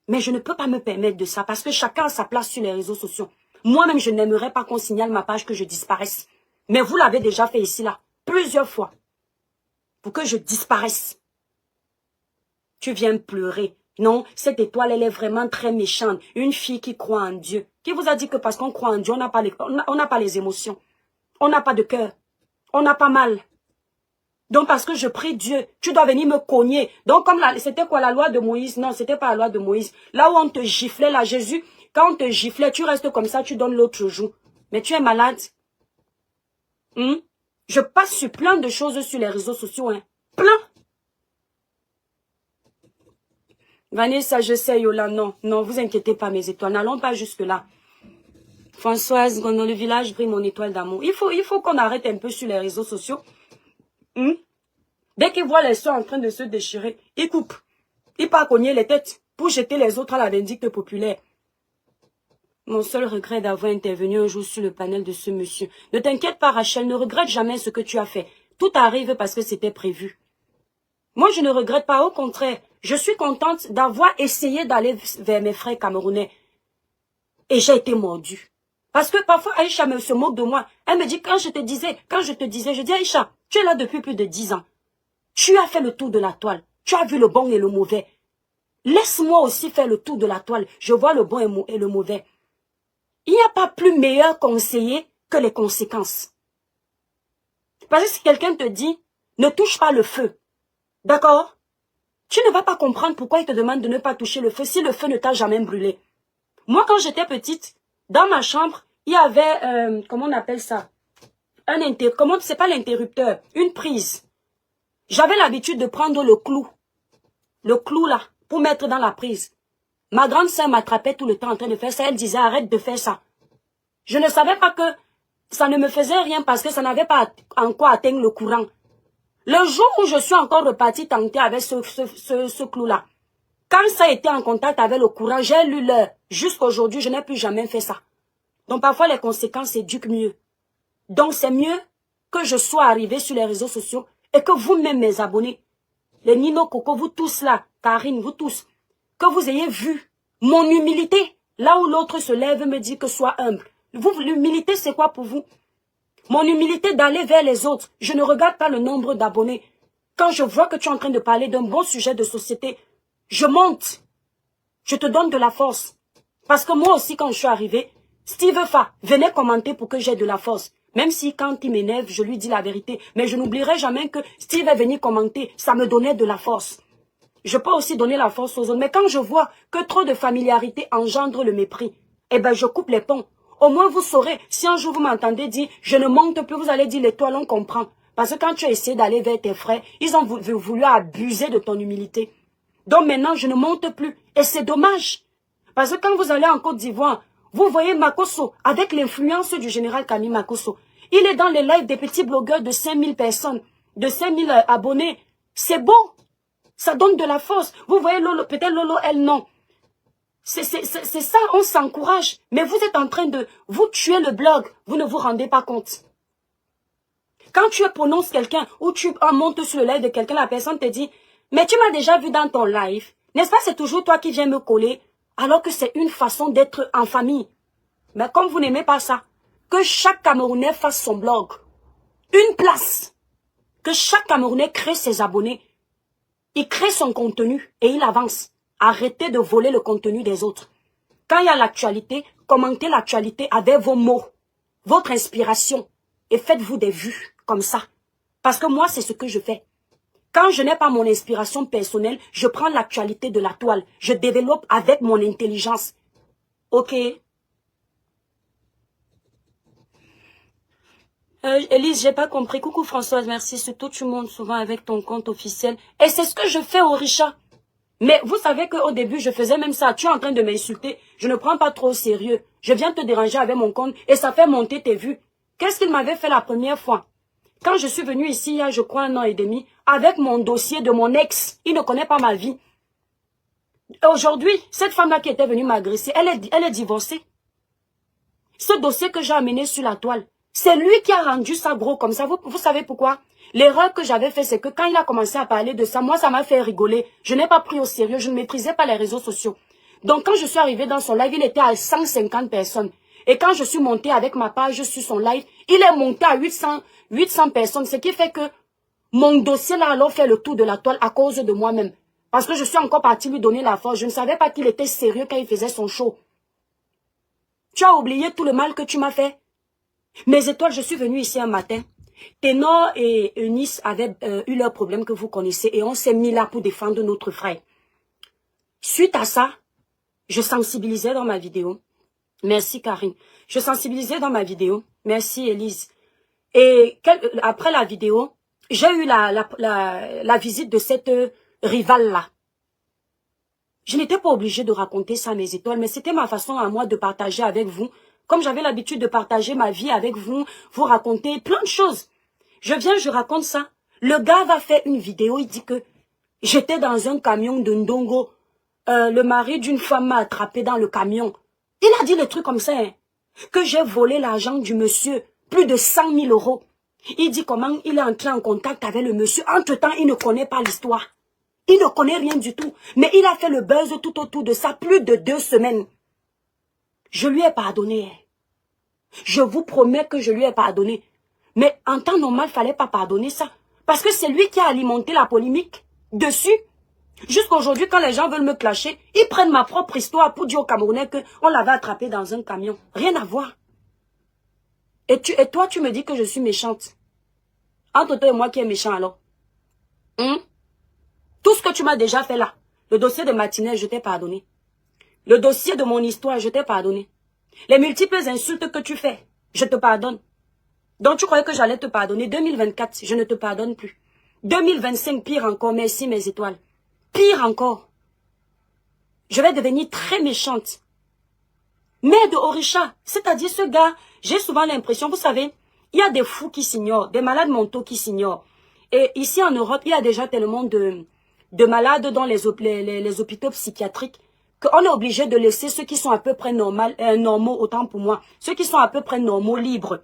Mais je ne peux pas me permettre de ça parce que chacun a sa place sur les réseaux sociaux. Moi-même, je n'aimerais pas qu'on signale ma page que je disparaisse. Mais vous l'avez déjà fait ici, là, plusieurs fois. Pour que je disparaisse. Tu viens pleurer. Non, cette étoile, elle est vraiment très méchante. Une fille qui croit en Dieu. Qui vous a dit que parce qu'on croit en Dieu, on n'a pas les émotions. On n'a pas de cœur. On n'a pas mal. Donc parce que je prie Dieu, tu dois venir me cogner. Donc comme c'était quoi la loi de Moïse? Non, c'était pas la loi de Moïse. Là où on te giflait, là, Jésus, quand on te giflait, tu restes comme ça, tu donnes l'autre joue. Mais tu es malade. Je passe sur plein de choses sur les réseaux sociaux. Hein. Plein. Vanessa, je sais, Yola, non, vous inquiétez pas, mes étoiles. N'allons pas jusque-là. Françoise, dans le village brille mon étoile d'amour. Il faut qu'on arrête un peu sur les réseaux sociaux. Dès qu'ils voient les soeurs en train de se déchirer, ils coupent. Ils partent cogner les têtes pour jeter les autres à la vindicte populaire. Mon seul regret d'avoir intervenu un jour sur le panel de ce monsieur. Ne t'inquiète pas, Rachel, ne regrette jamais ce que tu as fait. Tout arrive parce que c'était prévu. Moi, je ne regrette pas, au contraire. Je suis contente d'avoir essayé d'aller vers mes frères camerounais. Et j'ai été mordue. Parce que parfois, Aïcha se moque de moi. Elle me dit, quand je te disais, je dis, Aïcha, tu es là depuis plus de 10 ans. Tu as fait le tour de la toile. Tu as vu le bon et le mauvais. Laisse-moi aussi faire le tour de la toile. Je vois le bon et le mauvais. Il n'y a pas plus meilleur conseiller que les conséquences. Parce que si quelqu'un te dit, ne touche pas le feu, d'accord? Tu ne vas pas comprendre pourquoi il te demande de ne pas toucher le feu si le feu ne t'a jamais brûlé. Moi, quand j'étais petite, dans ma chambre, il y avait, comment on appelle ça? C'est pas l'interrupteur, une prise. J'avais l'habitude de prendre le clou là, pour mettre dans la prise. Ma grande sœur m'attrapait tout le temps en train de faire ça. Elle disait, arrête de faire ça. Je ne savais pas que ça ne me faisait rien parce que ça n'avait pas en quoi atteindre le courant. Le jour où je suis encore repartie tenter avec ce clou-là, quand ça a été en contact avec le courant, j'ai lu l'heure. Jusqu'aujourd'hui, je n'ai plus jamais fait ça. Donc parfois, les conséquences éduquent mieux. Donc c'est mieux que je sois arrivée sur les réseaux sociaux et que vous-même, mes abonnés, les Nino Coco, vous tous là, Karine, vous tous, que vous ayez vu mon humilité, là où l'autre se lève et me dit que sois humble. L'humilité, c'est quoi pour vous? Mon humilité d'aller vers les autres. Je ne regarde pas le nombre d'abonnés. Quand je vois que tu es en train de parler d'un bon sujet de société, je monte. Je te donne de la force. Parce que moi aussi, quand je suis arrivée, Steve Fa venait commenter pour que j'ai de la force. Même si quand il m'énerve, je lui dis la vérité. Mais je n'oublierai jamais que Steve est venu commenter. Ça me donnait de la force. Je peux aussi donner la force aux autres. Mais quand je vois que trop de familiarité engendre le mépris, eh ben je coupe les ponts. Au moins vous saurez, si un jour vous m'entendez dire, je ne monte plus, vous allez dire l'étoile, on comprend. Parce que quand tu as essayé d'aller vers tes frères, ils ont voulu abuser de ton humilité. Donc maintenant, je ne monte plus. Et c'est dommage. Parce que quand vous allez en Côte d'Ivoire, vous voyez Makosso, avec l'influence du général Kami Makosso. Il est dans les lives des petits blogueurs de 5000 personnes, de 5000 abonnés. C'est beau. Ça donne de la force. Vous voyez Lolo, peut-être Lolo, elle non. C'est ça, on s'encourage. Mais vous êtes en train de vous tuer le blog. Vous ne vous rendez pas compte. Quand tu prononces quelqu'un ou tu montes sur le live de quelqu'un, la personne te dit, mais tu m'as déjà vu dans ton live. N'est-ce pas, c'est toujours toi qui viens me coller. Alors que c'est une façon d'être en famille. Mais comme vous n'aimez pas ça, que chaque Camerounais fasse son blog. Une place. Que chaque Camerounais crée ses abonnés. Il crée son contenu et il avance. Arrêtez de voler le contenu des autres. Quand il y a l'actualité, commentez l'actualité avec vos mots, votre inspiration et faites-vous des vues comme ça. Parce que moi, c'est ce que je fais. Quand je n'ai pas mon inspiration personnelle, je prends l'actualité de la toile. Je développe avec mon intelligence. Ok. Élise, j'ai pas compris. Coucou Françoise, merci. Surtout tu montes souvent avec ton compte officiel. Et c'est ce que je fais au Richard. Mais vous savez qu'au début, je faisais même ça. Tu es en train de m'insulter. Je ne prends pas trop au sérieux. Je viens te déranger avec mon compte et ça fait monter tes vues. Qu'est-ce qu'il m'avait fait la première fois? Quand je suis venue ici, il y a, je crois, 1 an et demi, avec mon dossier de mon ex. Il ne connaît pas ma vie. Aujourd'hui, cette femme-là qui était venue m'agresser, elle est divorcée. Ce dossier que j'ai amené sur la toile, c'est lui qui a rendu ça gros comme ça. Vous savez pourquoi? L'erreur que j'avais fait, c'est que quand il a commencé à parler de ça, moi, ça m'a fait rigoler. Je n'ai pas pris au sérieux, je ne maîtrisais pas les réseaux sociaux. Donc, quand je suis arrivée dans son live, il était à 150 personnes. Et quand je suis montée avec ma page sur son live, il est monté à 800 personnes. Ce qui fait que mon dossier là alors fait le tour de la toile à cause de moi-même. Parce que je suis encore partie lui donner la force. Je ne savais pas qu'il était sérieux quand il faisait son show. Tu as oublié tout le mal que tu m'as fait? Mes étoiles, je suis venue ici un matin. Ténor et Eunice avaient eu leurs problèmes que vous connaissez et on s'est mis là pour défendre notre frère. Suite à ça, je sensibilisais dans ma vidéo. Merci Karine. Je sensibilisais dans ma vidéo. Merci Élise. Et après la vidéo, j'ai eu la visite de cette rivale-là. Je n'étais pas obligée de raconter ça à mes étoiles, mais c'était ma façon à moi de partager avec vous. Comme j'avais l'habitude de partager ma vie avec vous, vous raconter plein de choses. Je viens, je raconte ça. Le gars va faire une vidéo, il dit que j'étais dans un camion de Ndongo. Le mari d'une femme m'a attrapé dans le camion. Il a dit des trucs comme ça, hein, que j'ai volé l'argent du monsieur, plus de 100 000 euros. Il dit comment il est entré en contact avec le monsieur. Entre-temps, il ne connaît pas l'histoire. Il ne connaît rien du tout. Mais il a fait le buzz tout autour de ça, plus de 2 semaines. Je lui ai pardonné. Je vous promets que je lui ai pardonné. Mais en temps normal, il ne fallait pas pardonner ça. Parce que c'est lui qui a alimenté la polémique dessus. Jusqu'à aujourd'hui, quand les gens veulent me clasher, ils prennent ma propre histoire pour dire aux Camerounais qu'on l'avait attrapé dans un camion. Rien à voir. Et toi, tu me dis que je suis méchante. Entre toi et moi, qui est méchant alors? Tout ce que tu m'as déjà fait là, le dossier de Matinée, je t'ai pardonné. Le dossier de mon histoire, je t'ai pardonné. Les multiples insultes que tu fais, je te pardonne. Donc tu croyais que j'allais te pardonner. 2024, je ne te pardonne plus. 2025, pire encore, merci mes étoiles. Pire encore. Je vais devenir très méchante. Mère de Orisha, c'est-à-dire ce gars, j'ai souvent l'impression, vous savez, il y a des fous qui s'ignorent, des malades mentaux qui s'ignorent. Et ici en Europe, il y a déjà tellement de malades dans les hôpitaux psychiatriques qu'on est obligé de laisser ceux qui sont à peu près normaux, autant pour moi, ceux qui sont à peu près normaux, libres.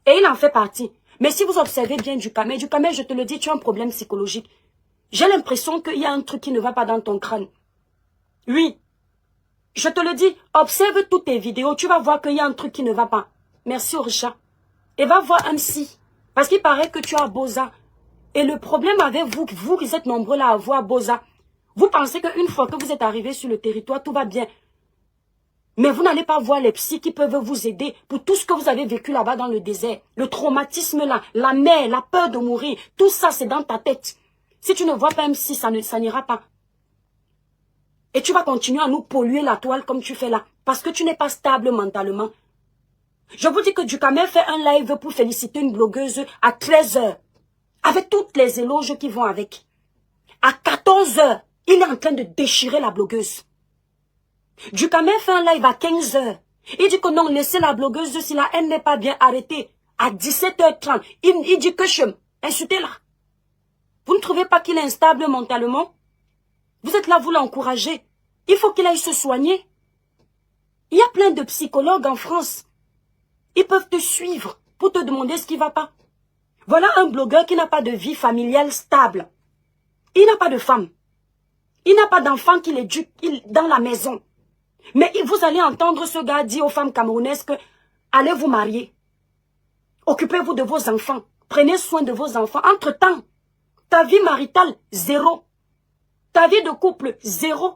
Et il en fait partie. Mais si vous observez bien Dukame, je te le dis, tu as un problème psychologique. J'ai l'impression qu'il y a un truc qui ne va pas dans ton crâne. Oui. Je te le dis, observe toutes tes vidéos, tu vas voir qu'il y a un truc qui ne va pas. Merci Orisha. Et va voir un psy. Parce qu'il paraît que tu as Boza. Et le problème avec vous qui êtes nombreux là à avoir Boza, vous pensez qu'une fois que vous êtes arrivé sur le territoire, tout va bien. Mais vous n'allez pas voir les psys qui peuvent vous aider pour tout ce que vous avez vécu là-bas dans le désert. Le traumatisme là, la mer, la peur de mourir, tout ça c'est dans ta tête. Si tu ne vois pas un psy, ça n'ira pas. Et tu vas continuer à nous polluer la toile comme tu fais là. Parce que tu n'es pas stable mentalement. Je vous dis que Dukame fait un live pour féliciter une blogueuse à 13 h. Avec toutes les éloges qui vont avec. À 14 h, il est en train de déchirer la blogueuse. Dukame fait un live à 15 h. Il dit que non, laissez la blogueuse si la haine n'est pas bien arrêtée. À 17h30, il dit que je insultez-la. Vous ne trouvez pas qu'il est instable mentalement? Vous êtes là, vous l'encouragez. Il faut qu'il aille se soigner. Il y a plein de psychologues en France. Ils peuvent te suivre pour te demander ce qui ne va pas. Voilà un blogueur qui n'a pas de vie familiale stable. Il n'a pas de femme. Il n'a pas d'enfant qui l'éduque dans la maison. Mais vous allez entendre ce gars dire aux femmes camerounaises que allez vous marier. Occupez-vous de vos enfants. Prenez soin de vos enfants. Entre-temps, ta vie maritale, zéro. Ta vie de couple, zéro.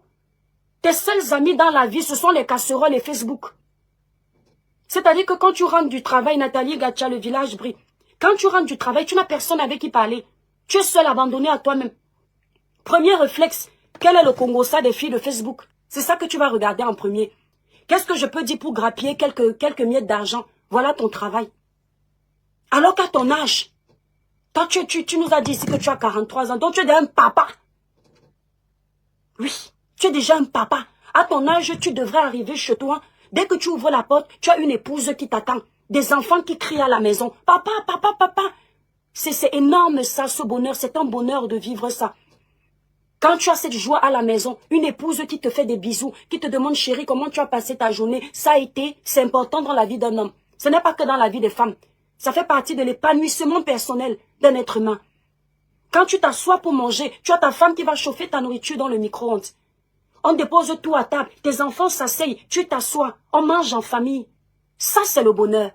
Tes seuls amis dans la vie, ce sont les casseroles et Facebook. C'est-à-dire que quand tu rentres du travail, Nathalie Gacha, le village brille. Quand tu rentres du travail, tu n'as personne avec qui parler. Tu es seul, abandonné à toi-même. Premier réflexe, quel est le Congo-ça des filles de Facebook? C'est ça que tu vas regarder en premier. Qu'est-ce que je peux dire pour grappiller quelques miettes d'argent? Voilà ton travail. Alors qu'à ton âge, toi, tu nous as dit ici que tu as 43 ans, donc tu es déjà un papa. Oui, tu es déjà un papa. À ton âge, tu devrais arriver chez toi. Dès que tu ouvres la porte, tu as une épouse qui t'attend. Des enfants qui crient à la maison. Papa, papa, papa. C'est énorme ça, ce bonheur. C'est un bonheur de vivre ça. Quand tu as cette joie à la maison, une épouse qui te fait des bisous, qui te demande, chérie, comment tu as passé ta journée, ça a été, c'est important dans la vie d'un homme. Ce n'est pas que dans la vie des femmes. Ça fait partie de l'épanouissement personnel d'un être humain. Quand tu t'assois pour manger, tu as ta femme qui va chauffer ta nourriture dans le micro-ondes. On dépose tout à table, tes enfants s'asseyent, tu t'assois, on mange en famille. Ça, c'est le bonheur.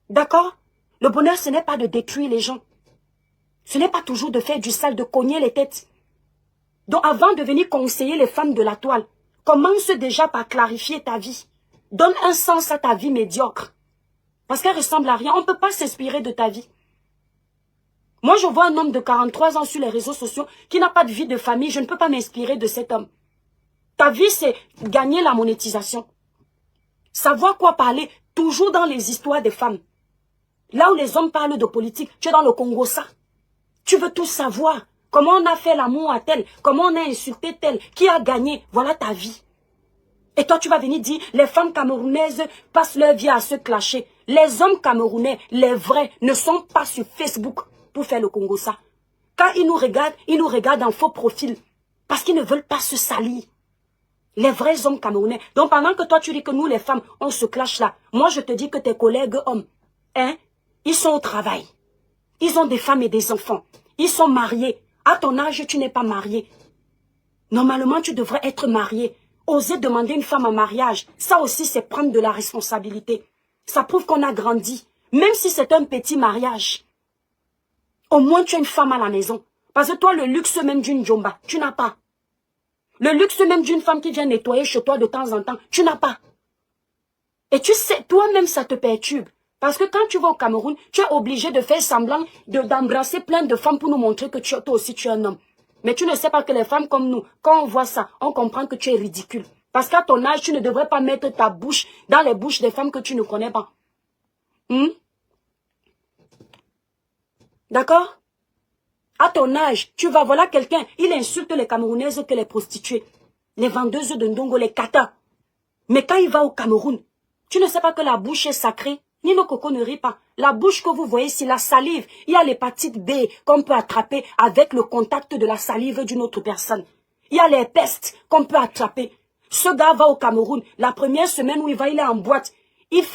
D'accord? Le bonheur, ce n'est pas de détruire les gens. Ce n'est pas toujours de faire du sale, de cogner les têtes. Donc, avant de venir conseiller les femmes de la toile, commence déjà par clarifier ta vie. Donne un sens à ta vie médiocre. Parce qu'elle ressemble à rien. On ne peut pas s'inspirer de ta vie. Moi, je vois un homme de 43 ans sur les réseaux sociaux qui n'a pas de vie de famille. Je ne peux pas m'inspirer de cet homme. Ta vie, c'est gagner la monétisation. Savoir quoi parler, toujours dans les histoires des femmes. Là où les hommes parlent de politique, tu es dans le Congo, ça. Tu veux tout savoir. Comment on a fait l'amour à tel, comment on a insulté tel, qui a gagné, voilà ta vie. Et toi, tu vas venir dire, les femmes camerounaises passent leur vie à se clasher. Les hommes camerounais, les vrais, ne sont pas sur Facebook pour faire le Congo, ça. Quand ils nous regardent en faux profil. Parce qu'ils ne veulent pas se salir. Les vrais hommes camerounais. Donc pendant que toi, tu dis que nous, les femmes, on se clash là. Moi, je te dis que tes collègues hommes, hein, ils sont au travail. Ils ont des femmes et des enfants. Ils sont mariés. À ton âge, tu n'es pas marié. Normalement, tu devrais être marié. Oser demander une femme en mariage, ça aussi, c'est prendre de la responsabilité. Ça prouve qu'on a grandi. Même si c'est un petit mariage. Au moins, tu as une femme à la maison. Parce que toi, le luxe même d'une jomba, tu n'as pas. Le luxe même d'une femme qui vient nettoyer chez toi de temps en temps, tu n'as pas. Et tu sais, toi-même, ça te perturbe. Parce que quand tu vas au Cameroun, tu es obligé de faire semblant d'embrasser plein de femmes pour nous montrer que toi aussi tu es un homme. Mais tu ne sais pas que les femmes comme nous, quand on voit ça, on comprend que tu es ridicule. Parce qu'à ton âge, tu ne devrais pas mettre ta bouche dans les bouches des femmes que tu ne connais pas. D'accord? À ton âge, tu vas voir quelqu'un, il insulte les Camerounaises que les prostituées, les vendeuses de ndongo, les katas. Mais quand il va au Cameroun, tu ne sais pas que la bouche est sacrée. Nino Coco ne rit pas. La bouche que vous voyez, c'est la salive. Il y a l'hépatite B qu'on peut attraper avec le contact de la salive d'une autre personne. Il y a les pestes qu'on peut attraper. Ce gars va au Cameroun. La première semaine où il va, il est en boîte. Il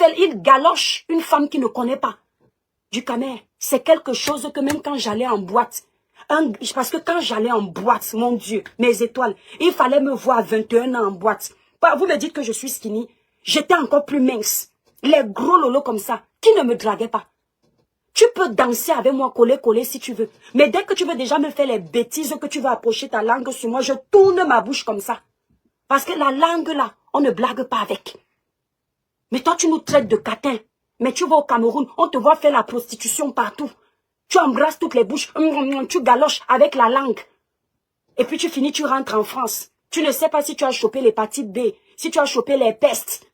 galoche une femme qu'il ne connaît pas. Du Camer, c'est quelque chose que même quand j'allais en boîte, parce que quand j'allais en boîte, mon Dieu, mes étoiles, il fallait me voir à 21 ans en boîte. Vous me dites que je suis skinny. J'étais encore plus mince. Les gros lolos comme ça, qui ne me draguaient pas. Tu peux danser avec moi, coller si tu veux. Mais dès que tu veux déjà me faire les bêtises, que tu vas approcher ta langue sur moi, je tourne ma bouche comme ça. Parce que la langue là, on ne blague pas avec. Mais toi, tu nous traites de catin. Mais tu vas au Cameroun, on te voit faire la prostitution partout. Tu embrasses toutes les bouches, tu galoches avec la langue. Et puis tu finis, tu rentres en France. Tu ne sais pas si tu as chopé l'hépatite B, si tu as chopé les pestes.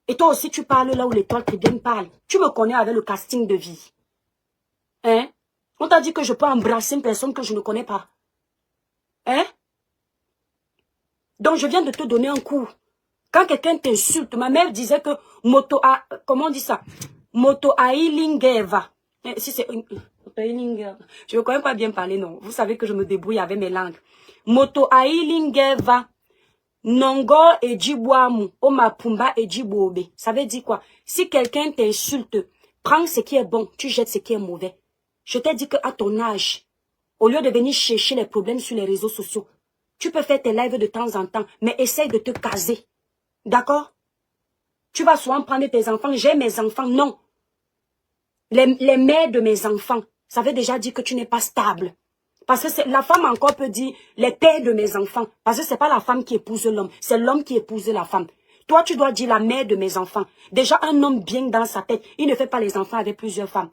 Et toi aussi, tu parles là où l'étoile tribune parle. Tu me connais avec le casting de vie. Hein? On t'a dit que je peux embrasser une personne que je ne connais pas. Hein? Donc, je viens de te donner un coup. Quand quelqu'un t'insulte, ma mère disait que comment on dit ça? Moto ailingeva. Si c'est je ne connais pas bien parler, non. Vous savez que je me débrouille avec mes langues. Moto ailingeva. Nongo et Djibouamou, Omapumba et Djibouobe. Ça veut dire quoi? Si quelqu'un t'insulte, prends ce qui est bon, tu jettes ce qui est mauvais. Je t'ai dit qu'à ton âge, au lieu de venir chercher les problèmes sur les réseaux sociaux, tu peux faire tes lives de temps en temps, mais essaye de te caser. D'accord? Tu vas souvent prendre tes enfants, j'ai mes enfants, non. Les mères de mes enfants, ça veut déjà dire que tu n'es pas stable. Parce que la femme encore peut dire les pères de mes enfants. Parce que c'est pas la femme qui épouse l'homme, c'est l'homme qui épouse la femme. Toi, tu dois dire la mère de mes enfants. Déjà, un homme bien dans sa tête, il ne fait pas les enfants avec plusieurs femmes.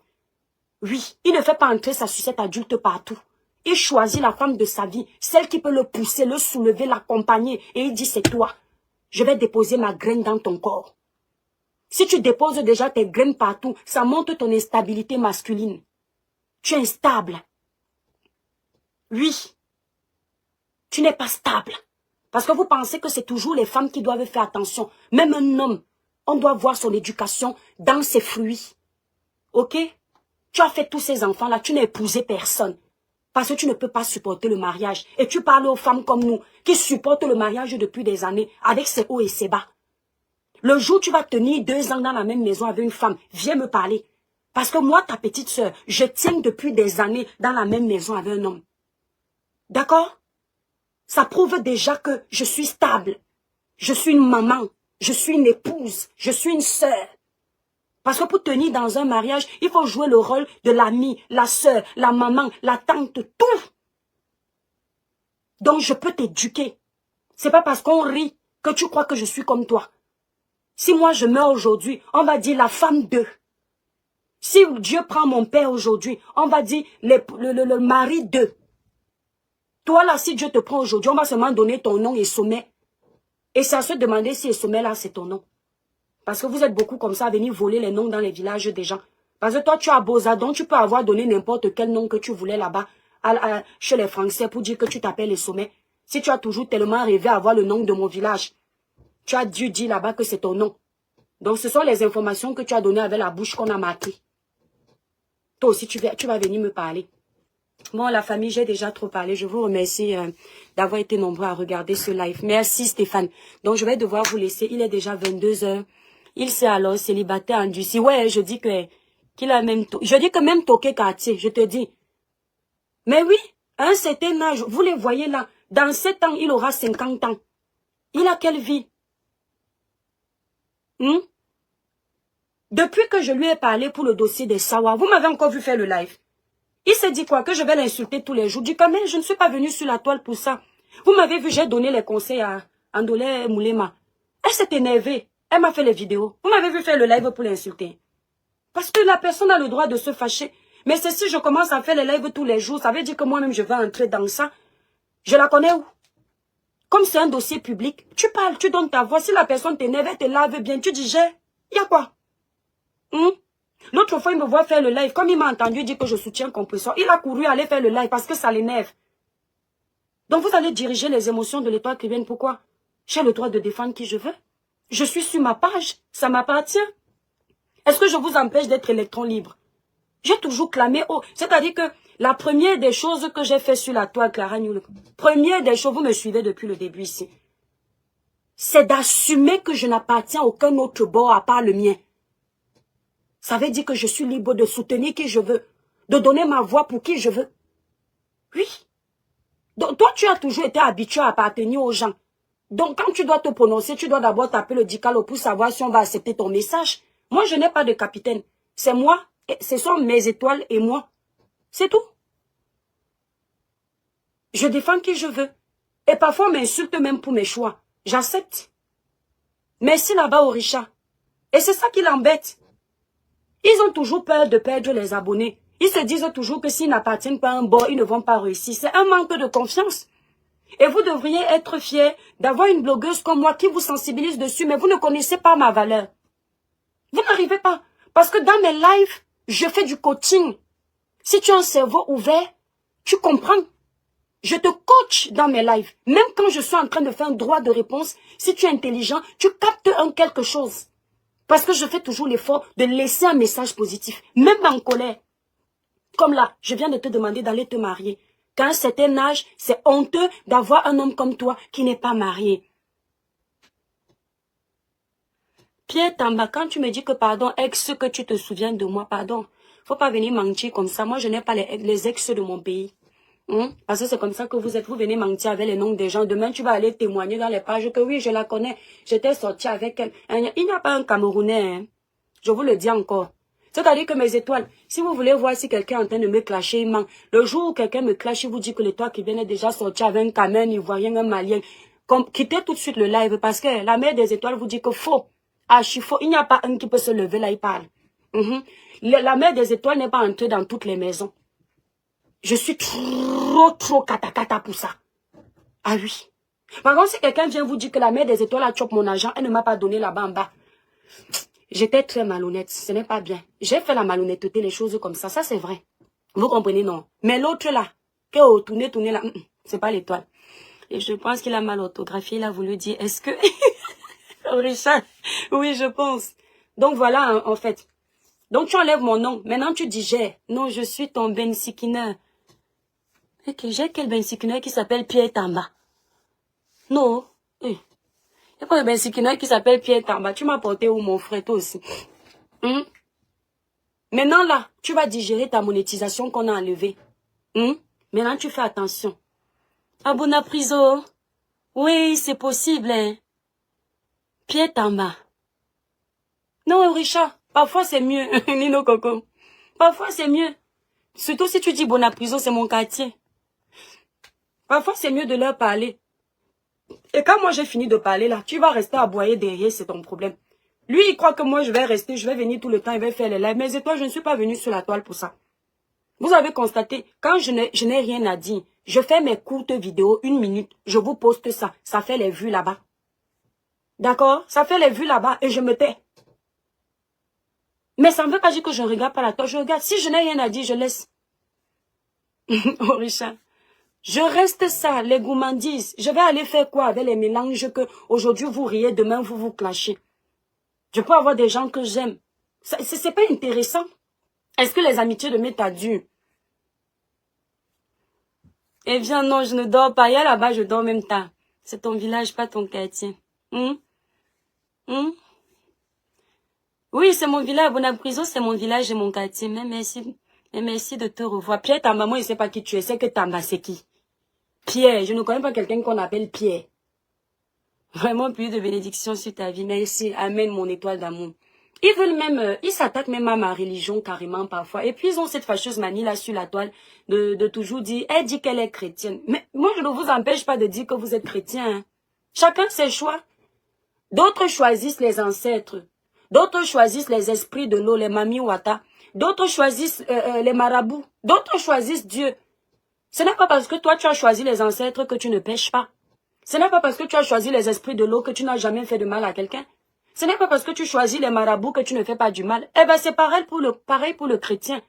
Oui, il ne fait pas entrer sa sucette adulte partout. Il choisit la femme de sa vie, celle qui peut le pousser, le soulever, l'accompagner. Et il dit, c'est toi. Je vais déposer ma graine dans ton corps. Si tu déposes déjà tes graines partout, ça montre ton instabilité masculine. Tu es instable. Oui, tu n'es pas stable. Parce que vous pensez que c'est toujours les femmes qui doivent faire attention. Même un homme, on doit voir son éducation dans ses fruits. Ok? Tu as fait tous ces enfants-là, tu n'as épousé personne. Parce que tu ne peux pas supporter le mariage. Et tu parles aux femmes comme nous, qui supportent le mariage depuis des années, avec ses hauts et ses bas. Le jour où tu vas tenir 2 ans dans la même maison avec une femme, viens me parler. Parce que moi, ta petite sœur, je tiens depuis des années dans la même maison avec un homme. D'accord? Ça prouve déjà que je suis stable. Je suis une maman. Je suis une épouse. Je suis une sœur. Parce que pour tenir dans un mariage, il faut jouer le rôle de l'amie, la sœur, la maman, la tante, tout. Donc je peux t'éduquer. C'est pas parce qu'on rit que tu crois que je suis comme toi. Si moi je meurs aujourd'hui, on va dire la femme d'eux. Si Dieu prend mon père aujourd'hui, on va dire le mari d'eux. Toi là, si Dieu te prend aujourd'hui, on va seulement donner ton nom et sommet. Et c'est à se demander si le sommet là, c'est ton nom. Parce que vous êtes beaucoup comme ça à venir voler les noms dans les villages des gens. Parce que toi, tu as Bozadon, tu peux avoir donné n'importe quel nom que tu voulais là-bas chez les Français pour dire que tu t'appelles le sommet. Si tu as toujours tellement rêvé à avoir le nom de mon village, tu as dû dire là-bas que c'est ton nom. Donc ce sont les informations que tu as données avec la bouche qu'on a marquée. Toi aussi, tu vas venir me parler. Bon, la famille, j'ai déjà trop parlé. Je vous remercie d'avoir été nombreux à regarder ce live. Merci Stéphane. Donc, je vais devoir vous laisser. Il est déjà 22 h. Il s'est alors célibataire endurci. Ouais, je dis que qu'il a même... Je dis que même toqué quartier, je te dis. Mais oui, à un certain âge, vous les voyez là. Dans 7 ans, il aura 50 ans. Il a quelle vie? Depuis que je lui ai parlé pour le dossier des Sawa, vous m'avez encore vu faire le live. Il s'est dit quoi? Que je vais l'insulter tous les jours. Du coup, mais je ne suis pas venue sur la toile pour ça. Vous m'avez vu, j'ai donné les conseils à Andolé Moulema. Elle s'est énervée. Elle m'a fait les vidéos. Vous m'avez vu faire le live pour l'insulter. Parce que la personne a le droit de se fâcher. Mais c'est si je commence à faire les lives tous les jours, ça veut dire que moi-même je vais entrer dans ça. Je la connais où? Comme c'est un dossier public, tu parles, tu donnes ta voix. Si la personne t'énerve, elle te lave bien, tu digères. Il y a quoi? L'autre fois, il me voit faire le live. Comme il m'a entendu dire que je soutiens Compressor, il a couru aller faire le live parce que ça l'énerve. Donc vous allez diriger les émotions de l'étoile qui viennent. Pourquoi? J'ai le droit de défendre qui je veux. Je suis sur ma page. Ça m'appartient. Est-ce que je vous empêche d'être électron libre? J'ai toujours clamé haut. C'est-à-dire que la première des choses que j'ai fait sur la toile Clara Newell, première des choses, vous me suivez depuis le début ici, c'est d'assumer que je n'appartiens à aucun autre bord à part le mien. Ça veut dire que je suis libre de soutenir qui je veux, de donner ma voix pour qui je veux. Oui. Donc toi, tu as toujours été habitué à appartenir aux gens. Donc quand tu dois te prononcer, tu dois d'abord taper le dicalo pour savoir si on va accepter ton message. Moi, je n'ai pas de capitaine. C'est moi, ce sont mes étoiles et moi. C'est tout. Je défends qui je veux. Et parfois, on m'insulte même pour mes choix. J'accepte. Merci là-bas au Richard. Et c'est ça qui l'embête. Ils ont toujours peur de perdre les abonnés. Ils se disent toujours que s'ils n'appartiennent pas à un bord, ils ne vont pas réussir. C'est un manque de confiance. Et vous devriez être fiers d'avoir une blogueuse comme moi qui vous sensibilise dessus, mais vous ne connaissez pas ma valeur. Vous n'arrivez pas. Parce que dans mes lives, je fais du coaching. Si tu as un cerveau ouvert, tu comprends. Je te coach dans mes lives. Même quand je suis en train de faire un droit de réponse, si tu es intelligent, tu captes quelque chose. Parce que je fais toujours l'effort de laisser un message positif. Même en colère. Comme là, je viens de te demander d'aller te marier. Qu'à un certain âge, c'est honteux d'avoir un homme comme toi qui n'est pas marié. Pierre Tamba, quand tu me dis que pardon, ex, que tu te souviens de moi, pardon. Faut pas venir mentir comme ça. Moi, je n'ai pas les ex de mon pays. Parce que c'est comme ça que vous êtes. Vous venez mentir avec les noms des gens. Demain, tu vas aller témoigner dans les pages que oui, je la connais. J'étais sortie avec elle. Il n'y a pas un Camerounais. Hein. Je vous le dis encore. C'est-à-dire que mes étoiles, si vous voulez voir si quelqu'un est en train de me clasher, il ment. Le jour où quelqu'un me clash, il vous dit que l'étoile qui vient est déjà sorti avec un Cameroun, un Ivoirien, un Malien. Quittez tout de suite le live parce que la mère des étoiles vous dit que faux. Faux. Il n'y a pas un qui peut se lever là, il parle. La mère des étoiles n'est pas entrée dans toutes les maisons. Je suis trop katakata pour ça. Ah oui. Par contre, si quelqu'un vient vous dire que la mère des étoiles a chopé mon argent, elle ne m'a pas donné là-bas en bas. J'étais très malhonnête. Ce n'est pas bien. J'ai fait la malhonnêteté, les choses comme ça. Ça, c'est vrai. Vous comprenez, non? Mais l'autre là, qui a tourné là, c'est pas l'étoile. Et je pense qu'il a mal orthographié. Il a voulu dire, est-ce que... Richard, oui, je pense. Donc voilà, en fait. Donc tu enlèves mon nom. Maintenant, tu digères. Non, je suis ton Ben Sikina. Ok, j'ai quel Ben Sikina qui s'appelle Pierre Tamba? Non. Il n'y a pas de Ben Sikina qui s'appelle Pierre Tamba. Tu m'as porté où, mon frère, toi aussi? Maintenant, là, tu vas digérer ta monétisation qu'on a enlevée. Maintenant, tu fais attention. Abona Priso. Oui, c'est possible, hein. Pierre Tamba. Non, Richard, parfois c'est mieux. Nino Coco. Parfois c'est mieux. Surtout si tu dis Bonaprison, c'est mon quartier. Parfois c'est mieux de leur parler. Et quand moi j'ai fini de parler là, tu vas rester aboyer derrière, c'est ton problème. Lui, il croit que moi je vais rester, je vais venir tout le temps, il va faire les lives. Mais toi, je ne suis pas venue sur la toile pour ça. Vous avez constaté, quand je n'ai rien à dire, je fais mes courtes vidéos, 1 minute, je vous poste ça. Ça fait les vues là-bas. D'accord? Ça fait les vues là-bas et je me tais. Mais ça ne veut pas dire que je ne regarde pas la toile. Je regarde. Si je n'ai rien à dire, je laisse. Oh, Richard. Je reste ça, les gourmandises. Je vais aller faire quoi avec les mélanges que aujourd'hui vous riez, demain vous vous clashez. Je peux avoir des gens que j'aime. C'est pas intéressant. Est-ce que les amitiés de mes dures? Eh bien non, je ne dors pas. Il y a là-bas, je dors même tard. C'est ton village, pas ton quartier. Oui, c'est mon village. Bonaprison, c'est mon village et mon quartier. Mais merci de te revoir. Pierre, ta maman, je ne sais pas qui tu es. C'est que Tamba, c'est qui? Pierre, je ne connais pas quelqu'un qu'on appelle Pierre. Vraiment plus de bénédiction sur ta vie. Merci. Amen, mon étoile d'amour. Ils veulent même, ils s'attaquent même à ma religion carrément parfois. Et puis ils ont cette fâcheuse manie là sur la toile de toujours dire, elle dit qu'elle est chrétienne. Mais moi je ne vous empêche pas de dire que vous êtes chrétien. Hein. Chacun ses choix. D'autres choisissent les ancêtres. D'autres choisissent les esprits de l'eau, les mami wata. D'autres choisissent les marabouts. D'autres choisissent Dieu. Ce n'est pas parce que toi tu as choisi les ancêtres que tu ne pêches pas. Ce n'est pas parce que tu as choisi les esprits de l'eau que tu n'as jamais fait de mal à quelqu'un. Ce n'est pas parce que tu choisis les marabouts que tu ne fais pas du mal. Eh bien, c'est pareil pour le chrétien.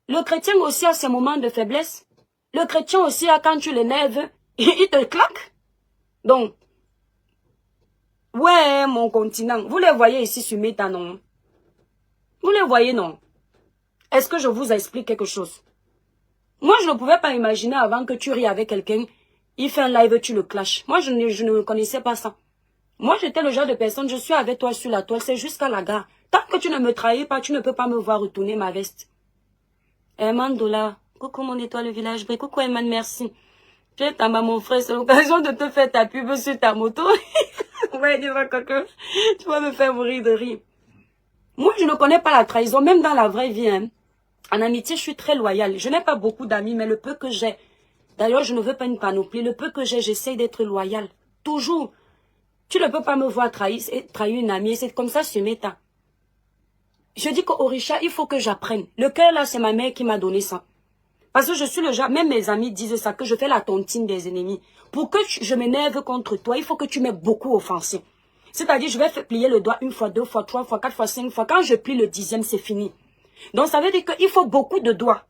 Le chrétien aussi a ses moments de faiblesse. Le chrétien aussi a quand tu l'énerves, il te claque. Donc, ouais, mon continent. Vous les voyez ici sur Meta, non? Vous les voyez, non? Est-ce que je vous explique quelque chose? Moi, je ne pouvais pas imaginer avant que tu ris avec quelqu'un, il fait un live, tu le clashes. Moi, je ne connaissais pas ça. Moi, j'étais le genre de personne, je suis avec toi sur la toile, c'est jusqu'à la gare. Tant que tu ne me trahis pas, tu ne peux pas me voir retourner ma veste. Eman Dola, coucou mon étoile, le village, coucou Eman, merci. Tu es ta maman, mon frère, c'est l'occasion de te faire ta pub sur ta moto. Ouais, dis-moi que tu vas me faire mourir de rire. Moi, je ne connais pas la trahison, même dans la vraie vie. Hein. En amitié, je suis très loyale. Je n'ai pas beaucoup d'amis, mais le peu que j'ai, d'ailleurs, je ne veux pas une panoplie, le peu que j'ai, j'essaie d'être loyale. Toujours. Tu ne peux pas me voir trahir une amie, c'est comme ça sur Meta. Je dis qu'au Orisha, il faut que j'apprenne. Le cœur là, c'est ma mère qui m'a donné ça. Parce que je suis le genre, même mes amis disent ça, que je fais la tontine des ennemis. Pour que je m'énerve contre toi, il faut que tu m'aies beaucoup offensé. C'est-à-dire, je vais plier le doigt 1 fois, 2 fois, 3 fois, 4 fois, 5 fois. Quand je plie le 10e, c'est fini. Donc ça veut dire qu'il faut beaucoup de doigts.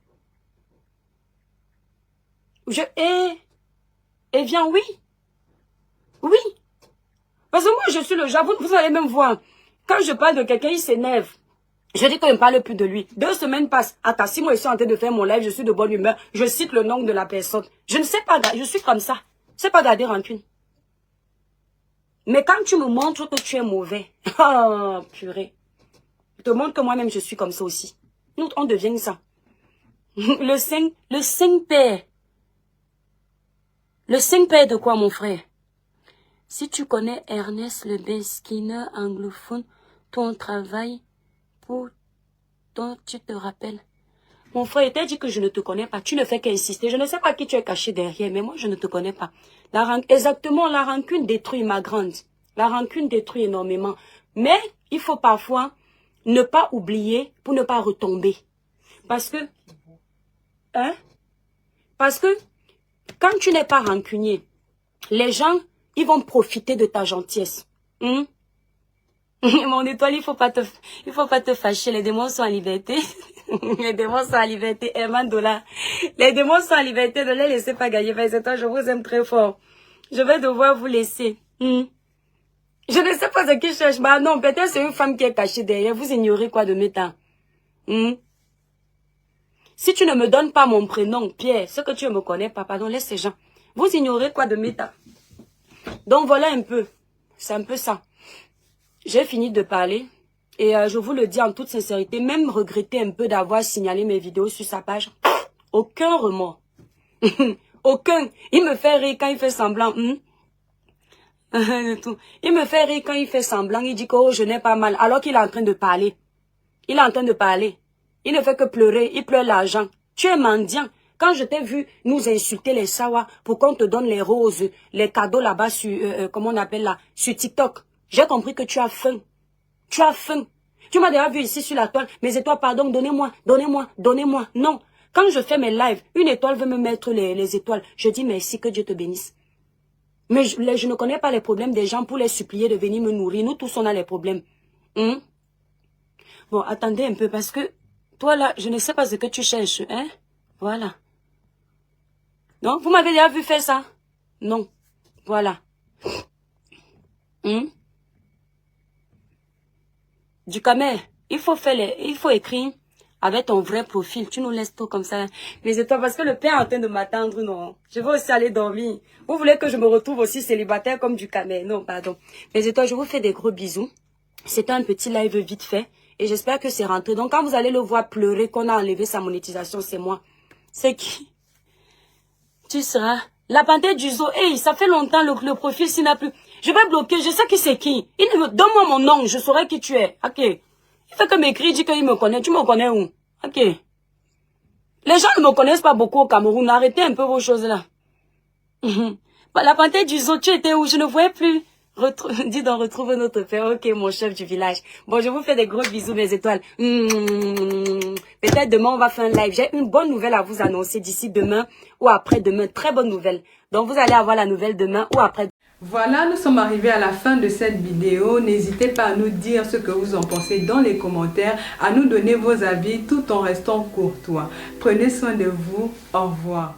Et viens, oui. Oui. Parce que moi, je suis le genre, vous allez même voir, quand je parle de quelqu'un, il s'énerve. Je dis que je ne parle plus de lui. 2 semaines passent. Attends, si moi je suis en train de faire mon live, je suis de bonne humeur, je cite le nom de la personne. Je ne sais pas, je suis comme ça. Je ne sais pas garder rancune. Mais quand tu me montres que tu es mauvais, oh purée, je te montre que moi-même je suis comme ça aussi. Nous, on devient ça. Le Saint-Père. Le Saint-Père de quoi, mon frère? Si tu connais Ernest Lebeskinner, anglophone, ton travail pour dont tu te rappelles. Mon frère, il t'a dit que je ne te connais pas. Tu ne fais qu'insister. Je ne sais pas qui tu es caché derrière, mais moi, je ne te connais pas. Exactement, la rancune détruit ma grande. La rancune détruit énormément. Mais il faut parfois ne pas oublier pour ne pas retomber. Parce que, quand tu n'es pas rancunier, les gens, ils vont profiter de ta gentillesse. Mon étoile, il faut pas te fâcher. Les démons sont en liberté. Les démons sont en liberté. Eman Dola. Les démons sont en liberté. Ne les laissez pas gagner. Parce que je vous aime très fort. Je vais devoir vous laisser. Je ne sais pas ce qu'ils cherchent. Bah non, peut-être c'est une femme qui est cachée derrière. Vous ignorez quoi de mes temps. Si tu ne me donnes pas mon prénom, Pierre, ce que tu ne me connais pas, pardon, laisse ces gens. Vous ignorez quoi de mes temps. Donc voilà un peu. C'est un peu ça. J'ai fini de parler et je vous le dis en toute sincérité, même regretter un peu d'avoir signalé mes vidéos sur sa page. Aucun remords. Aucun. Il me fait rire quand il fait semblant. Il me fait rire quand il fait semblant. Il dit que oh, je n'ai pas mal alors qu'il est en train de parler. Il est en train de parler. Il ne fait que pleurer. Il pleure l'argent. Tu es mendiant. Quand je t'ai vu nous insulter les Sawa pour qu'on te donne les roses, les cadeaux là-bas sur, comment on appelle là, sur TikTok, j'ai compris que tu as faim. Tu as faim. Tu m'as déjà vu ici sur la toile. Mes étoiles, pardon, donnez-moi, donnez-moi, donnez-moi. Non. Quand je fais mes lives, une étoile veut me mettre les étoiles. Je dis merci, que Dieu te bénisse. Mais je ne connais pas les problèmes des gens pour les supplier de venir me nourrir. Nous tous, on a les problèmes. Bon, attendez un peu parce que toi là, je ne sais pas ce que tu cherches. Hein? Voilà. Non, vous m'avez déjà vu faire ça? Non. Voilà. Du camé, il faut écrire avec ton vrai profil. Tu nous laisses tout comme ça. Mais c'est toi parce que le père est en train de m'attendre, non. Je vais aussi aller dormir. Vous voulez que je me retrouve aussi célibataire comme du camé? Non, pardon. Mais c'est toi, je vous fais des gros bisous. C'était un petit live vite fait. Et j'espère que c'est rentré. Donc quand vous allez le voir pleurer, qu'on a enlevé sa monétisation, c'est moi. C'est qui? Tu seras la panthère du zoo. Hey, ça fait longtemps le profil s'il n'a plus. Je vais bloquer, je sais qui c'est qui. Donne-moi mon nom, je saurai qui tu es. Ok. Il fait que m'écrire, dit qu'il me connaît. Tu me connais où? Ok. Les gens ne me connaissent pas beaucoup au Cameroun. Arrêtez un peu vos choses là. La panthère du zoo, tu étais où? Je ne voyais plus. Dis donc, retrouve notre père. Ok, mon chef du village. Bon, je vous fais des gros bisous, mes étoiles. Peut-être demain, on va faire un live. J'ai une bonne nouvelle à vous annoncer d'ici demain ou après-demain. Très bonne nouvelle. Donc, vous allez avoir la nouvelle demain ou après. Voilà, nous sommes arrivés à la fin de cette vidéo. N'hésitez pas à nous dire ce que vous en pensez dans les commentaires, à nous donner vos avis tout en restant courtois. Prenez soin de vous. Au revoir.